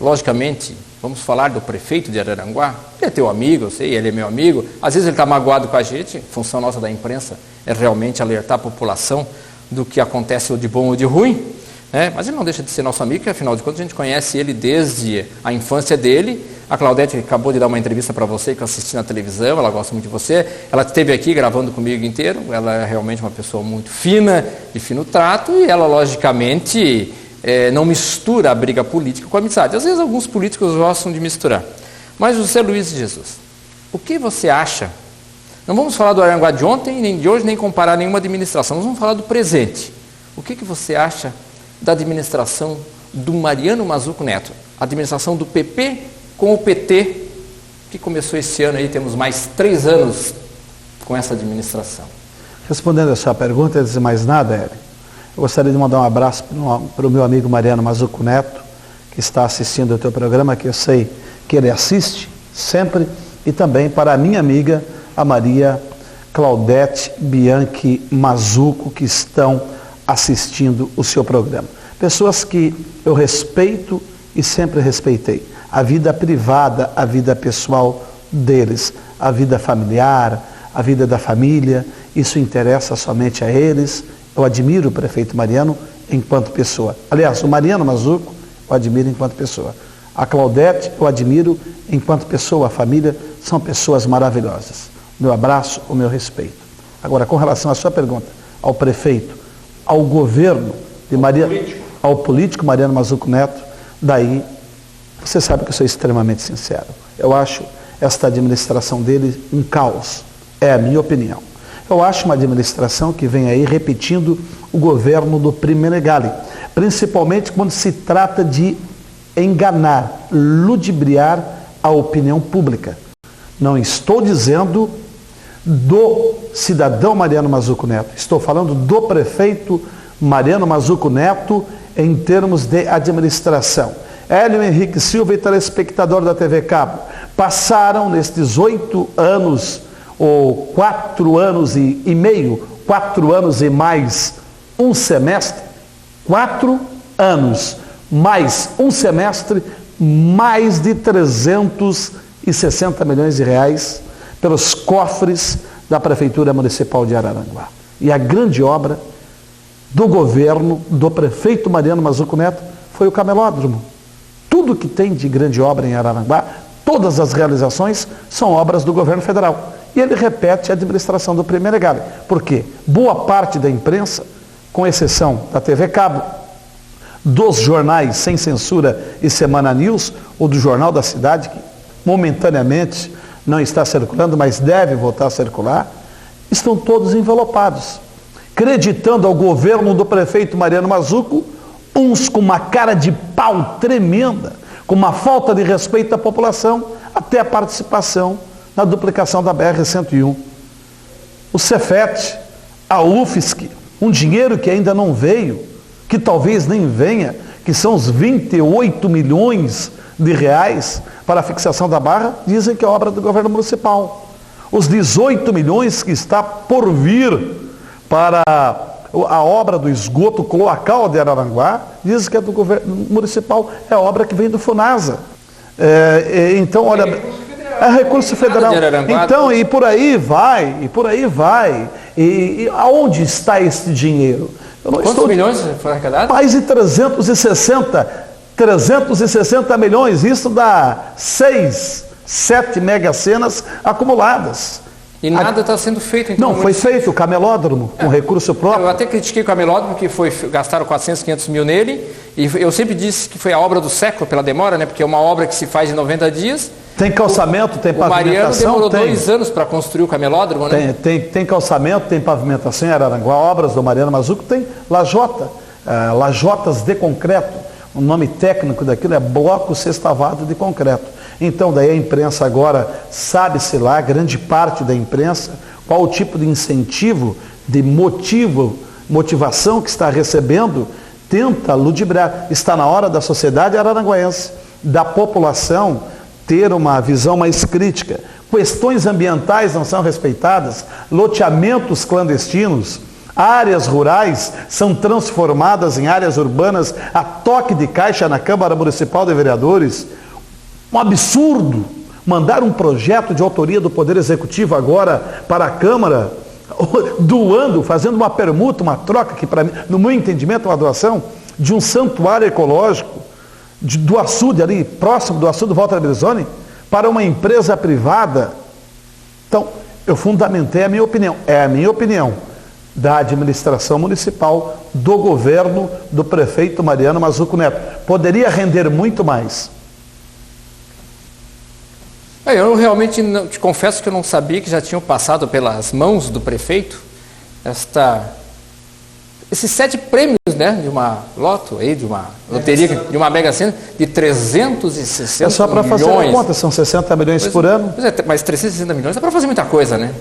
logicamente, vamos falar do prefeito de Araranguá, ele é teu amigo, eu sei, ele é meu amigo, às vezes ele está magoado com a gente, função nossa da imprensa é realmente alertar a população do que acontece ou de bom ou de ruim, mas ele não deixa de ser nosso amigo, porque afinal de contas a gente conhece ele desde a infância dele. A Claudete acabou de dar uma entrevista para você, que eu assisti na televisão, ela gosta muito de você, ela esteve aqui gravando comigo inteiro, ela é realmente uma pessoa muito fina, de fino trato, e ela logicamente não mistura a briga política com a amizade. Às vezes alguns políticos gostam de misturar. Mas José Luiz de Jesus, o que você acha? Não vamos falar do Aranguá de ontem, nem de hoje, nem comparar nenhuma administração, nós vamos falar do presente. O que você acha da administração do Mariano Mazzuco Neto? A administração do PP com o PT, que começou esse ano aí, temos mais 3 anos com essa administração. Respondendo a sua pergunta, antes de mais nada, Hélio, eu gostaria de mandar um abraço para o meu amigo Mariano Mazzuco Neto, que está assistindo o teu programa, que eu sei que ele assiste sempre, e também para a minha amiga, a Maria Claudete Bianchi Mazzuco, que estão assistindo o seu programa. Pessoas que eu respeito e sempre respeitei. A vida privada, a vida pessoal deles, a vida familiar, a vida da família, isso interessa somente a eles. Eu admiro o prefeito Mariano enquanto pessoa. Aliás, o Mariano Mazzuco eu admiro enquanto pessoa. A Claudete eu admiro enquanto pessoa. A família são pessoas maravilhosas. Meu abraço, o meu respeito. Agora, com relação à sua pergunta, ao prefeito, ao governo de ao político Mariano Mazzuco Neto, daí você sabe que eu sou extremamente sincero. Eu acho esta administração dele um caos. É a minha opinião. Eu acho uma administração que vem aí repetindo o governo do Primeregali, principalmente quando se trata de enganar, ludibriar a opinião pública. Não estou dizendo do cidadão Mariano Mazzuco Neto, estou falando do prefeito Mariano Mazzuco Neto em termos de administração. Hélio Henrique Silva e telespectador da TV Cabo, passaram nestes 8 anos, ou 4 anos e meio, 4 anos e mais um semestre, 4 anos mais um semestre, mais de 360 milhões de reais pelos cofres da Prefeitura Municipal de Araranguá. E a grande obra do governo do prefeito Mariano Mazzuco Neto foi o camelódromo. Tudo que tem de grande obra em Araranguá, todas as realizações são obras do governo federal. E ele repete a administração do Primeregali. Por quê? Boa parte da imprensa, com exceção da TV Cabo, dos jornais Sem Censura e Semana News, ou do Jornal da Cidade, que momentaneamente não está circulando, mas deve voltar a circular, estão todos envelopados, acreditando ao governo do prefeito Mariano Mazzuco, uns com uma cara de pau tremenda, com uma falta de respeito à população, até a participação na duplicação da BR-101. O Cefet, a UFSC, um dinheiro que ainda não veio, que talvez nem venha, que são os 28 milhões de reais para a fixação da barra, dizem que é obra do governo municipal. Os 18 milhões que está por vir para a obra do esgoto cloacal de Araranguá, dizem que é do governo municipal, é obra que vem do FUNASA. Então, olha, é recurso federal. Então, e por aí vai, E aonde está esse dinheiro? Quantos milhões foram arrecadados? Mais de 360. 360 milhões, isso dá 6, 7 mega-senas acumuladas. E nada está sendo feito. Então, não, foi feito o camelódromo com recurso próprio. Eu até critiquei o camelódromo, que gastaram 400, 500 mil nele, e eu sempre disse que foi a obra do século pela demora, né? Porque é uma obra que se faz em 90 dias. Tem calçamento, tem pavimentação. O Mariano demorou 2 anos para construir o camelódromo, né? Tem calçamento, tem pavimentação em Araranguá, obras do Mariano Mazzuco, tem lajota, lajotas de concreto. O nome técnico daquilo é bloco sextavado de concreto. Então, daí a imprensa agora, sabe-se lá, grande parte da imprensa, qual o tipo de incentivo, de motivação que está recebendo, tenta ludibrar. Está na hora da sociedade araranguaense, da população, ter uma visão mais crítica. Questões ambientais não são respeitadas, loteamentos clandestinos, áreas rurais são transformadas em áreas urbanas a toque de caixa na Câmara Municipal de Vereadores. Um absurdo mandar um projeto de autoria do Poder Executivo agora para a Câmara, doando, fazendo uma permuta, uma troca, que para mim, no meu entendimento, é uma doação de um santuário ecológico, do açude ali, próximo do açude Walter Brizoni, para uma empresa privada. Então, eu fundamentei a minha opinião, é a minha opinião, da administração municipal, do governo, do prefeito Mariano Mazzuco Neto. Poderia render muito mais. Eu realmente te confesso que eu não sabia que já tinham passado pelas mãos do prefeito esses 7 prêmios, né, de uma loto, aí, de uma loteria, de uma Mega Sena, de 360 milhões. É só para fazer a conta, são 60 milhões por ano. Mas 360 milhões é para fazer muita coisa, né?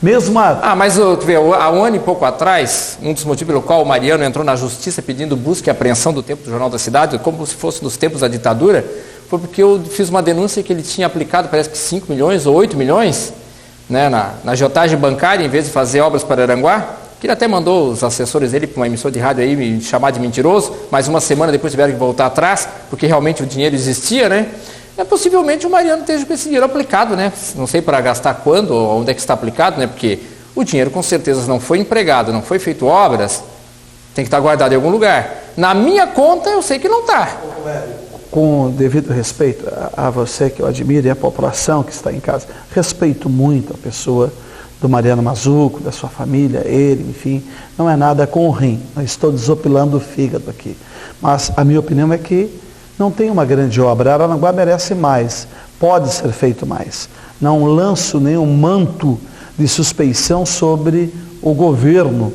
Mesmo mas há um ano e pouco atrás, um dos motivos pelo qual o Mariano entrou na justiça pedindo busca e apreensão do tempo do Jornal da Cidade, como se fosse nos tempos da ditadura, foi porque eu fiz uma denúncia que ele tinha aplicado, parece que 5 milhões ou 8 milhões, né, na agiotagem bancária, em vez de fazer obras para Araranguá, que ele até mandou os assessores dele para uma emissora de rádio aí me chamar de mentiroso, mas uma semana depois tiveram que voltar atrás, porque realmente o dinheiro existia, né? Possivelmente o Mariano esteja com esse dinheiro aplicado, né? Não sei para gastar quando ou onde é que está aplicado, né? Porque o dinheiro com certeza não foi empregado, não foi feito obras, tem que estar guardado em algum lugar. Na minha conta eu sei que não está. Com devido respeito a você que eu admiro e a população que está em casa, respeito muito a pessoa do Mariano Mazzuco, da sua família, ele, enfim, não é nada com o rim, não estou desopilando o fígado aqui. Mas a minha opinião é que não tem uma grande obra, Araranguá merece mais, pode ser feito mais. Não lanço nenhum manto de suspeição sobre o governo,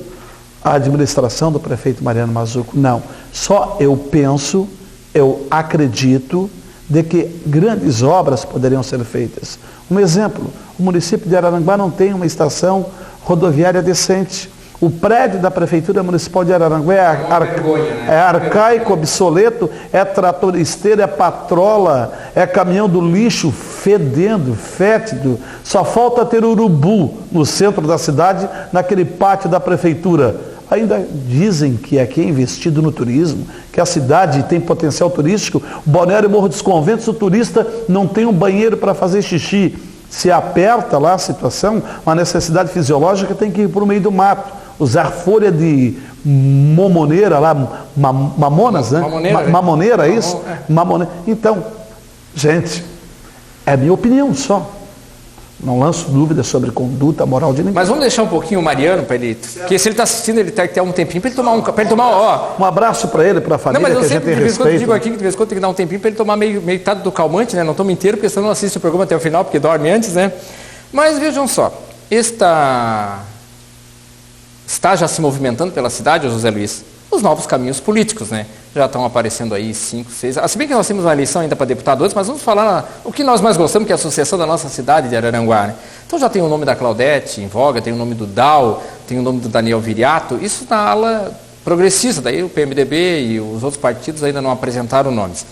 a administração do prefeito Mariano Mazzuco, não. Só eu penso, eu acredito de que grandes obras poderiam ser feitas. Um exemplo, o município de Araranguá não tem uma estação rodoviária decente. O prédio da Prefeitura Municipal de Araranguá é arcaico, obsoleto, é tratoristeiro, é patrola, é caminhão do lixo fedendo, fétido. Só falta ter urubu no centro da cidade, naquele pátio da Prefeitura. Ainda dizem que aqui é investido no turismo, que a cidade tem potencial turístico. Balneário Morro dos Conventos, o turista não tem um banheiro para fazer xixi. Se aperta lá a situação, uma necessidade fisiológica, tem que ir para o meio do mato. Usar folha de mamoneira lá, mamonas, né? Mamoneira, é isso? Mamoneira. Então, gente, é a minha opinião só. Não lanço dúvidas sobre conduta moral de ninguém. Mas vamos deixar um pouquinho o Mariano para ele, porque se ele está assistindo, ele tem que ter um tempinho para ele tomar, um abraço para ele, para a família, não, mas que a gente tem respeito. Eu digo aqui que de vez em quando tem que dar um tempinho para ele tomar metade do calmante, né? Não toma inteiro, porque senão não assiste o programa até o final, porque dorme antes, né? Mas vejam só, está já se movimentando pela cidade, José Luiz, os novos caminhos políticos, né? Já estão aparecendo aí 5, 6... Se bem que nós temos uma eleição ainda para deputado antes, mas vamos falar o que nós mais gostamos, que é a sucessão da nossa cidade de Araranguá, né? Então já tem o nome da Claudete em voga, tem o nome do Dal, tem o nome do Daniel Viriato, isso na ala progressista, daí o PMDB e os outros partidos ainda não apresentaram nomes.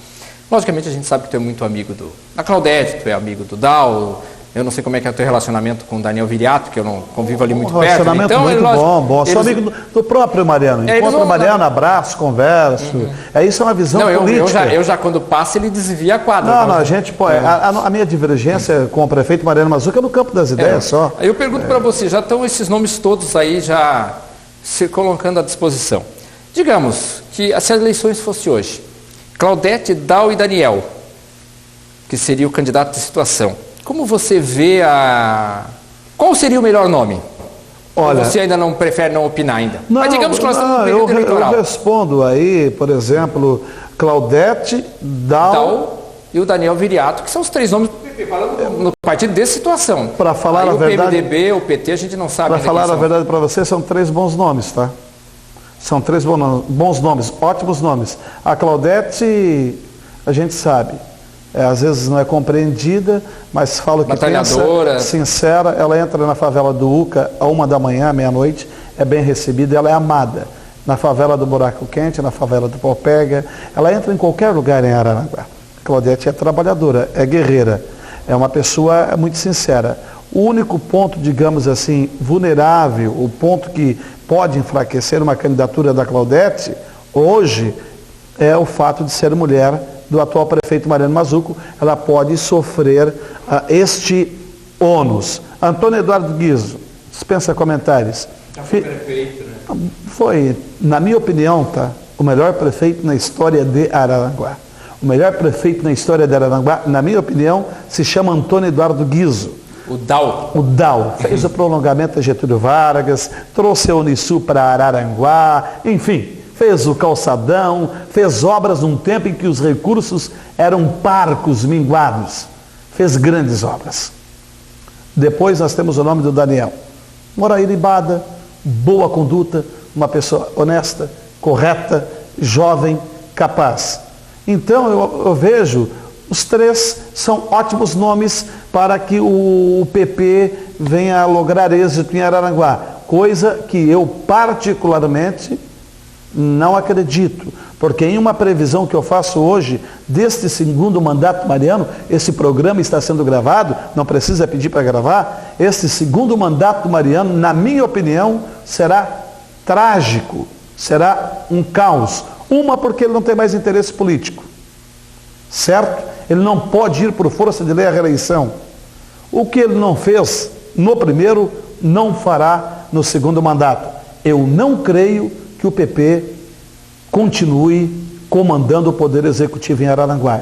Logicamente a gente sabe que tu é muito amigo da Claudete, tu é amigo do Dal. Eu não sei como é que é o teu relacionamento com o Daniel Viriato, que eu não convivo ali muito perto. Relacionamento então, muito bom. Sou amigo do próprio Mariano. Encontro o Mariano, abraço, converso. Isso é uma visão política. Eu já quando passo, ele desvia a quadra. Não, a gente pode. A minha divergência com o prefeito Mariano Mazzuco é no campo das ideias só. Aí eu pergunto para você, já estão esses nomes todos aí já se colocando à disposição. Digamos que se as eleições fossem hoje, Claudete, Dal e Daniel, que seria o candidato de situação. Como você vê qual seria o melhor nome? Olha, ou você ainda não prefere não opinar ainda? Não, mas digamos que nós estamos no período eleitoral. Eu respondo aí, por exemplo, Claudete, Dal e o Daniel Viriato, que são os três nomes no partido dessa situação. Para falar aí a verdade, o PMDB, o PT, a gente não sabe. Para falar a verdade para você, são três bons nomes, tá? São três bons nomes, ótimos nomes. A Claudete, a gente sabe, às vezes não é compreendida, mas fala o que pensa, sincera. Ela entra na favela do Uca a 1h, meia-noite, é bem recebida, ela é amada. Na favela do Buraco Quente, na favela do Paupega, ela entra em qualquer lugar em Araranguá. A Claudete é trabalhadora, é guerreira, é uma pessoa muito sincera. O único ponto, digamos assim, vulnerável, o ponto que pode enfraquecer uma candidatura da Claudete, hoje, é o fato de ser mulher do atual prefeito Mariano Mazzuco. Ela pode sofrer este ônus. Antônio Eduardo Guizzo, dispensa comentários. Já foi prefeito, né? Foi, na minha opinião, tá, o melhor prefeito na história de Araranguá. O melhor prefeito na história de Araranguá, na minha opinião, se chama Antônio Eduardo Guizzo. O Dal. O Dal. Fez o prolongamento da Getúlio Vargas, trouxe a Unisul para Araranguá, enfim, fez o calçadão, fez obras num tempo em que os recursos eram parcos, minguados. Fez grandes obras. Depois nós temos o nome do Daniel. Morairibada, boa conduta, uma pessoa honesta, correta, jovem, capaz. Então eu vejo, os três são ótimos nomes para que o PP venha a lograr êxito em Araranguá, coisa que eu particularmente não acredito, porque em uma previsão que eu faço hoje, deste segundo mandato mariano, esse programa está sendo gravado, não precisa pedir para gravar, este segundo mandato mariano, na minha opinião, será trágico, será um caos. Uma, porque ele não tem mais interesse político, certo? Ele não pode ir por força de lei à reeleição. O que ele não fez no primeiro, não fará no segundo mandato. Eu não creio que o PP continue comandando o Poder Executivo em Araranguá.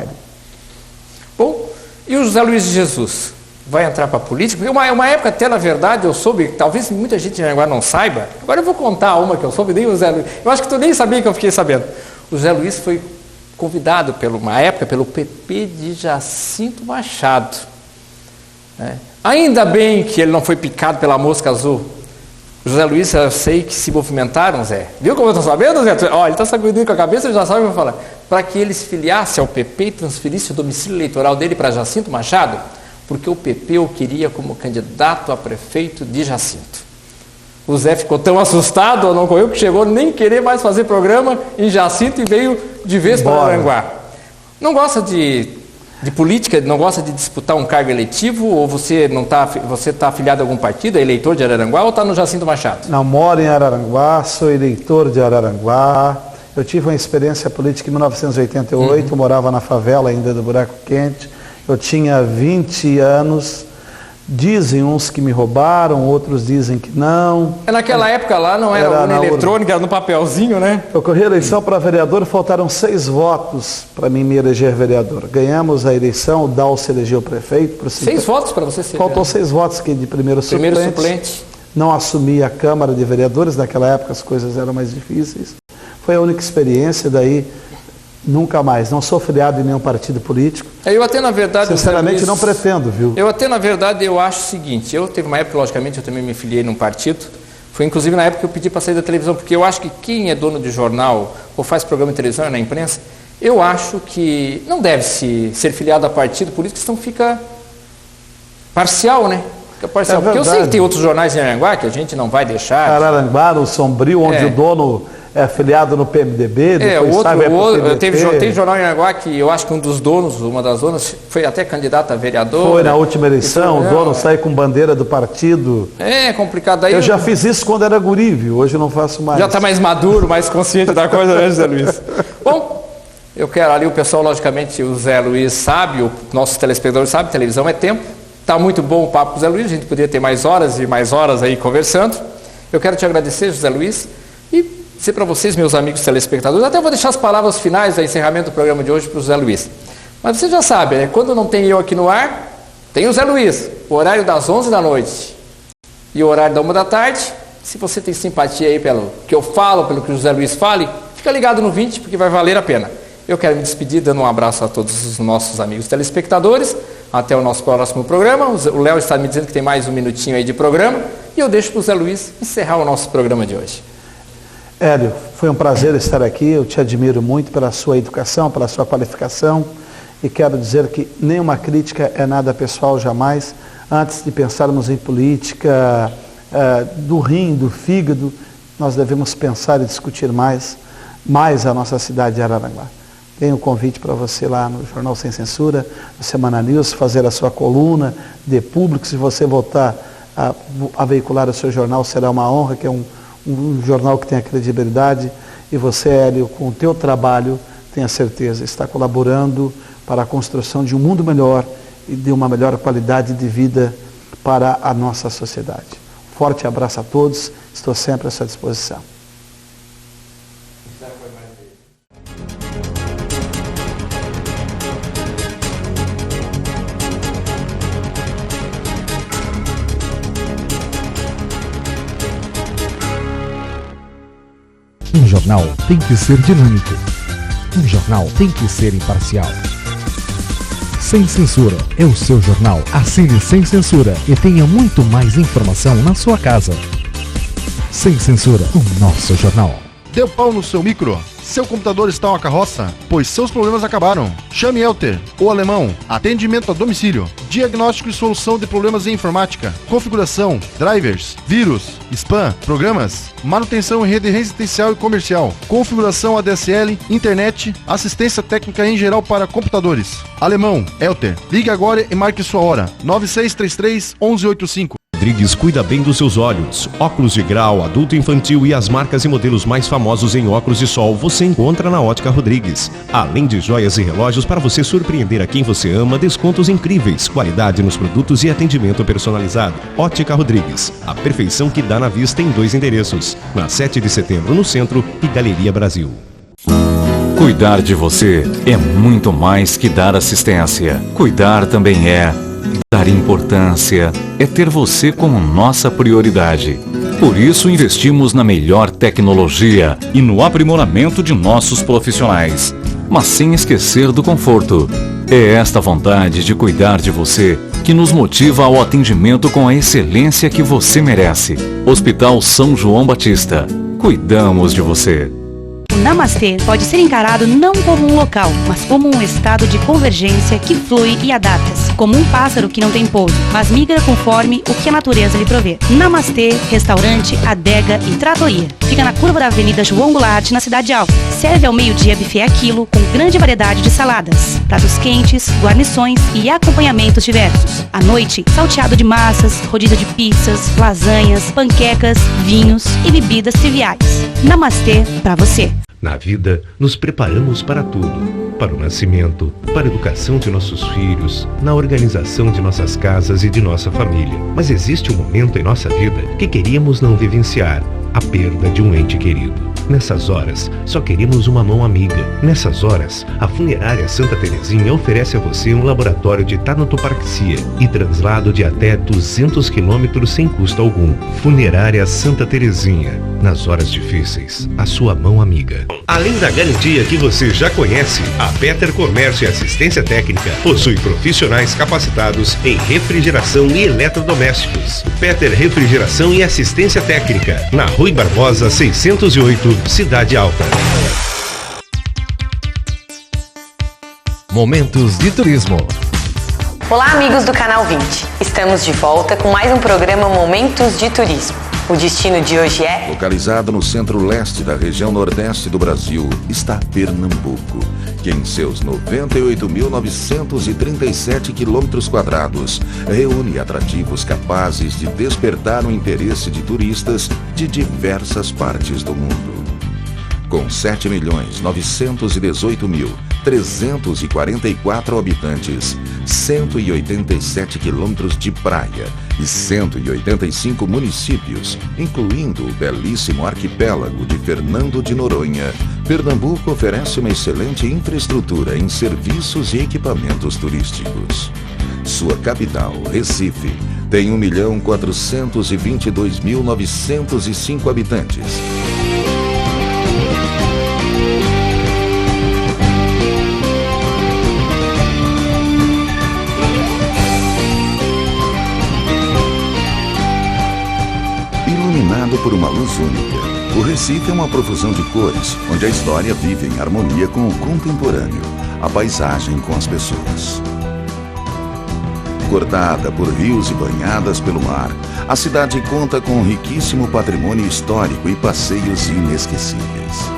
Bom, e o José Luiz de Jesus? Vai entrar para a política? Uma época até, na verdade, eu soube, talvez muita gente em Araranguá não saiba, agora eu vou contar uma que eu soube, nem o José Luiz, eu acho que tu nem sabia que eu fiquei sabendo. O José Luiz foi convidado, uma época, pelo PP de Jacinto Machado. Né? Ainda bem que ele não foi picado pela mosca azul. O José Luiz, eu sei que se movimentaram, Zé. Viu como eu estou sabendo, Zé? Ó, ele está sacudindo com a cabeça, ele já sabe o que eu vou falar. Para que ele se filiasse ao PP e transferisse o domicílio eleitoral dele para Jacinto Machado, porque o PP o queria como candidato a prefeito de Jacinto. O Zé ficou tão assustado, ou não correu, que chegou a nem querer mais fazer programa em Jacinto e veio de vez para Araranguá. Não gosta de política, não gosta de disputar um cargo eletivo, ou você está afiliado a algum partido, é eleitor de Araranguá, ou está no Jacinto Machado? Não, moro em Araranguá, sou eleitor de Araranguá. Eu tive uma experiência política em 1988, morava na favela ainda do Buraco Quente. Eu tinha 20 anos. Dizem uns que me roubaram, outros dizem que não. Naquela época lá não era urna eletrônica, era no papelzinho, né? Eu corri a eleição para vereador, faltaram 6 votos para mim me eleger vereador. Ganhamos a eleição, o Dal se elegeu prefeito. 6 votos para você ser Faltou 6 votos que de primeiro suplente. Não assumi a Câmara de Vereadores, naquela época as coisas eram mais difíceis. Foi a única experiência, daí nunca mais. Não sou filiado em nenhum partido político. Eu até, na verdade... Sinceramente, não pretendo, viu? Eu até, na verdade, eu acho o seguinte, teve uma época, logicamente, eu também me filiei num partido, foi inclusive na época que eu pedi para sair da televisão, porque eu acho que quem é dono de jornal ou faz programa de televisão na imprensa, eu acho que não deve ser filiado a partido político, senão fica parcial, né? Fica parcial. Porque eu sei que tem outros jornais em Araranguá que a gente não vai deixar. Araranguá, no Sombrio, onde o dono é afiliado no PMDB, depois tem jornal em Araranguá que eu acho que uma das donas, foi até candidata a vereador. Foi na última eleição, o dono sai com bandeira do partido. É complicado. Aí eu já fiz isso quando era guri, viu? Hoje eu não faço mais. Já está mais maduro, mais consciente da coisa, né, José Luiz? Bom, eu quero ali, o pessoal, logicamente, o Zé Luiz sabe, o nosso telespectador sabe, televisão é tempo. Está muito bom o papo com o Zé Luiz, a gente poderia ter mais horas e mais horas aí conversando. Eu quero te agradecer, José Luiz, e dizer para vocês, meus amigos telespectadores, até vou deixar as palavras finais do encerramento do programa de hoje para o Zé Luiz. Mas vocês já sabem, né? Quando não tem eu aqui no ar, tem o Zé Luiz, o horário das 11 da noite e o horário da 1 da tarde. Se você tem simpatia aí pelo que eu falo, pelo que o Zé Luiz fale, fica ligado no 20, porque vai valer a pena. Eu quero me despedir dando um abraço a todos os nossos amigos telespectadores. Até o nosso próximo programa. O Léo está me dizendo que tem mais um minutinho aí de programa. E eu deixo para o Zé Luiz encerrar o nosso programa de hoje. Hélio, foi um prazer estar aqui. Eu te admiro muito pela sua educação, pela sua qualificação. E quero dizer que nenhuma crítica é nada pessoal, jamais. Antes de pensarmos em política, do rim, do fígado, nós devemos pensar e discutir mais a nossa cidade de Araranguá. Tem um convite para você lá no Jornal Sem Censura, no Semana News, fazer a sua coluna de público. Se você voltar a veicular o seu jornal, será uma honra, que é um jornal que tenha credibilidade. E você, Hélio, com o teu trabalho, tenha certeza, está colaborando para a construção de um mundo melhor e de uma melhor qualidade de vida para a nossa sociedade. Forte abraço a todos, estou sempre à sua disposição. Um jornal tem que ser dinâmico. Um jornal tem que ser imparcial. Sem Censura é o seu jornal. Assine Sem Censura e tenha muito mais informação na sua casa. Sem Censura, o nosso jornal. Deu pau no seu micro? Seu computador está uma carroça? Pois seus problemas acabaram. Chame Elter, o alemão. Atendimento a domicílio. Diagnóstico e solução de problemas em informática. Configuração, drivers, vírus, spam, programas. Manutenção em rede residencial e comercial. Configuração ADSL, internet, assistência técnica em geral para computadores. Alemão, Elter. Ligue agora e marque sua hora. 9633-1185. Rodrigues cuida bem dos seus olhos. Óculos de grau, adulto, infantil e as marcas e modelos mais famosos em óculos de sol você encontra na Ótica Rodrigues. Além de joias e relógios para você surpreender a quem você ama, descontos incríveis, qualidade nos produtos e atendimento personalizado. Ótica Rodrigues, a perfeição que dá na vista em 2 endereços. Na 7 de setembro no centro e Galeria Brasil. Cuidar de você é muito mais que dar assistência. Cuidar também é dar importância, é ter você como nossa prioridade. Por isso investimos na melhor tecnologia e no aprimoramento de nossos profissionais, mas sem esquecer do conforto. É esta vontade de cuidar de você que nos motiva ao atendimento com a excelência que você merece. Hospital São João Batista. Cuidamos de você. O Namastê pode ser encarado não como um local, mas como um estado de convergência que flui e adapta-se, como um pássaro que não tem pouso, mas migra conforme o que a natureza lhe provê. Namastê, restaurante, adega e tratoria. Fica na curva da Avenida João Goulart, na Cidade Alta. Serve ao meio-dia buffet a quilo, com grande variedade de saladas, pratos quentes, guarnições e acompanhamentos diversos. À noite, salteado de massas, rodízio de pizzas, lasanhas, panquecas, vinhos e bebidas triviais. Namastê pra você. Na vida, nos preparamos para tudo. Para o nascimento, para a educação de nossos filhos, na organização de nossas casas e de nossa família. Mas existe um momento em nossa vida que queríamos não vivenciar: a perda de um ente querido. Nessas horas, só queremos uma mão amiga. Nessas horas, a Funerária Santa Terezinha oferece a você um laboratório de tanatopraxia e translado de até 200 quilômetros sem custo algum. Funerária Santa Terezinha. Nas horas difíceis, a sua mão amiga. Além da garantia que você já conhece, a Peter Comércio e Assistência Técnica possui profissionais capacitados em refrigeração e eletrodomésticos. Peter Refrigeração e Assistência Técnica, na Rui Barbosa 608, Cidade Alta. Momentos de turismo. Olá, amigos do Canal 20. Estamos de volta com mais um programa Momentos de Turismo. O destino de hoje é... Localizado no centro-leste da região nordeste do Brasil, está Pernambuco, que em seus 98.937 quilômetros quadrados reúne atrativos capazes de despertar o interesse de turistas de diversas partes do mundo. Com 7.918.344 habitantes, 187 quilômetros de praia e 185 municípios, incluindo o belíssimo arquipélago de Fernando de Noronha, Pernambuco oferece uma excelente infraestrutura em serviços e equipamentos turísticos. Sua capital, Recife, tem 1.422.905 habitantes. Iluminado por uma luz única, o Recife é uma profusão de cores, onde a história vive em harmonia com o contemporâneo, a paisagem com as pessoas. Cortada por rios e banhadas pelo mar, a cidade conta com um riquíssimo patrimônio histórico e passeios inesquecíveis.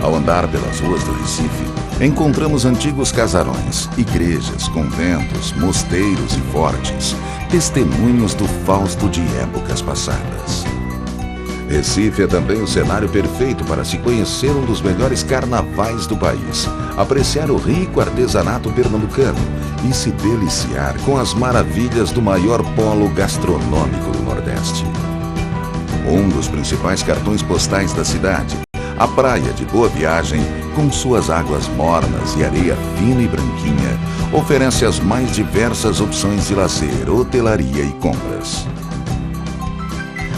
Ao andar pelas ruas do Recife, encontramos antigos casarões, igrejas, conventos, mosteiros e fortes, testemunhos do Fausto de épocas passadas. Recife é também o cenário perfeito para se conhecer um dos melhores carnavais do país, apreciar o rico artesanato pernambucano e se deliciar com as maravilhas do maior polo gastronômico do Nordeste. Um dos principais cartões postais da cidade, a Praia de Boa Viagem, com suas águas mornas e areia fina e branquinha, oferece as mais diversas opções de lazer, hotelaria e compras.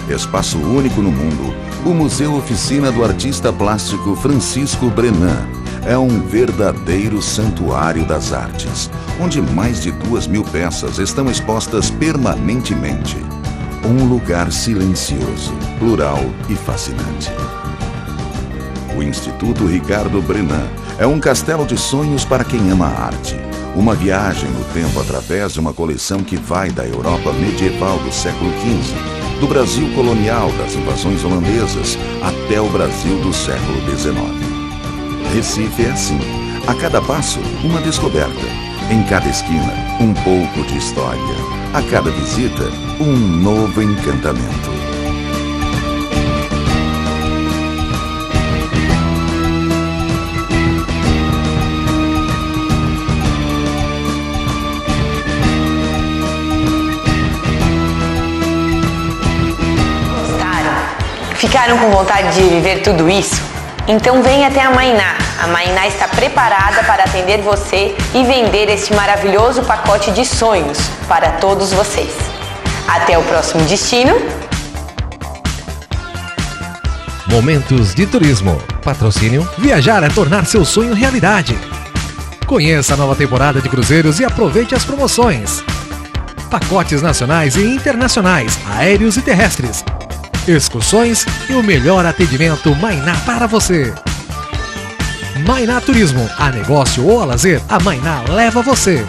Espaço único no mundo, o Museu Oficina do artista plástico Francisco Brenan é um verdadeiro santuário das artes, onde mais de 2.000 peças estão expostas permanentemente. Um lugar silencioso, plural e fascinante. O Instituto Ricardo Brenan é um castelo de sonhos para quem ama a arte. Uma viagem no tempo através de uma coleção que vai da Europa medieval do século XV, do Brasil colonial das invasões holandesas até o Brasil do século XIX. Recife é assim. A cada passo, uma descoberta. Em cada esquina, um pouco de história. A cada visita, um novo encantamento. Ficaram com vontade de viver tudo isso? Então venha até a Mainá. A Mainá está preparada para atender você e vender este maravilhoso pacote de sonhos para todos vocês. Até o próximo destino. Momentos de Turismo. Patrocínio. Viajar é tornar seu sonho realidade. Conheça a nova temporada de cruzeiros e aproveite as promoções. Pacotes nacionais e internacionais, aéreos e terrestres. Excursões e o melhor atendimento Mainá para você. Mainá Turismo, a negócio ou a lazer, a Mainá leva você.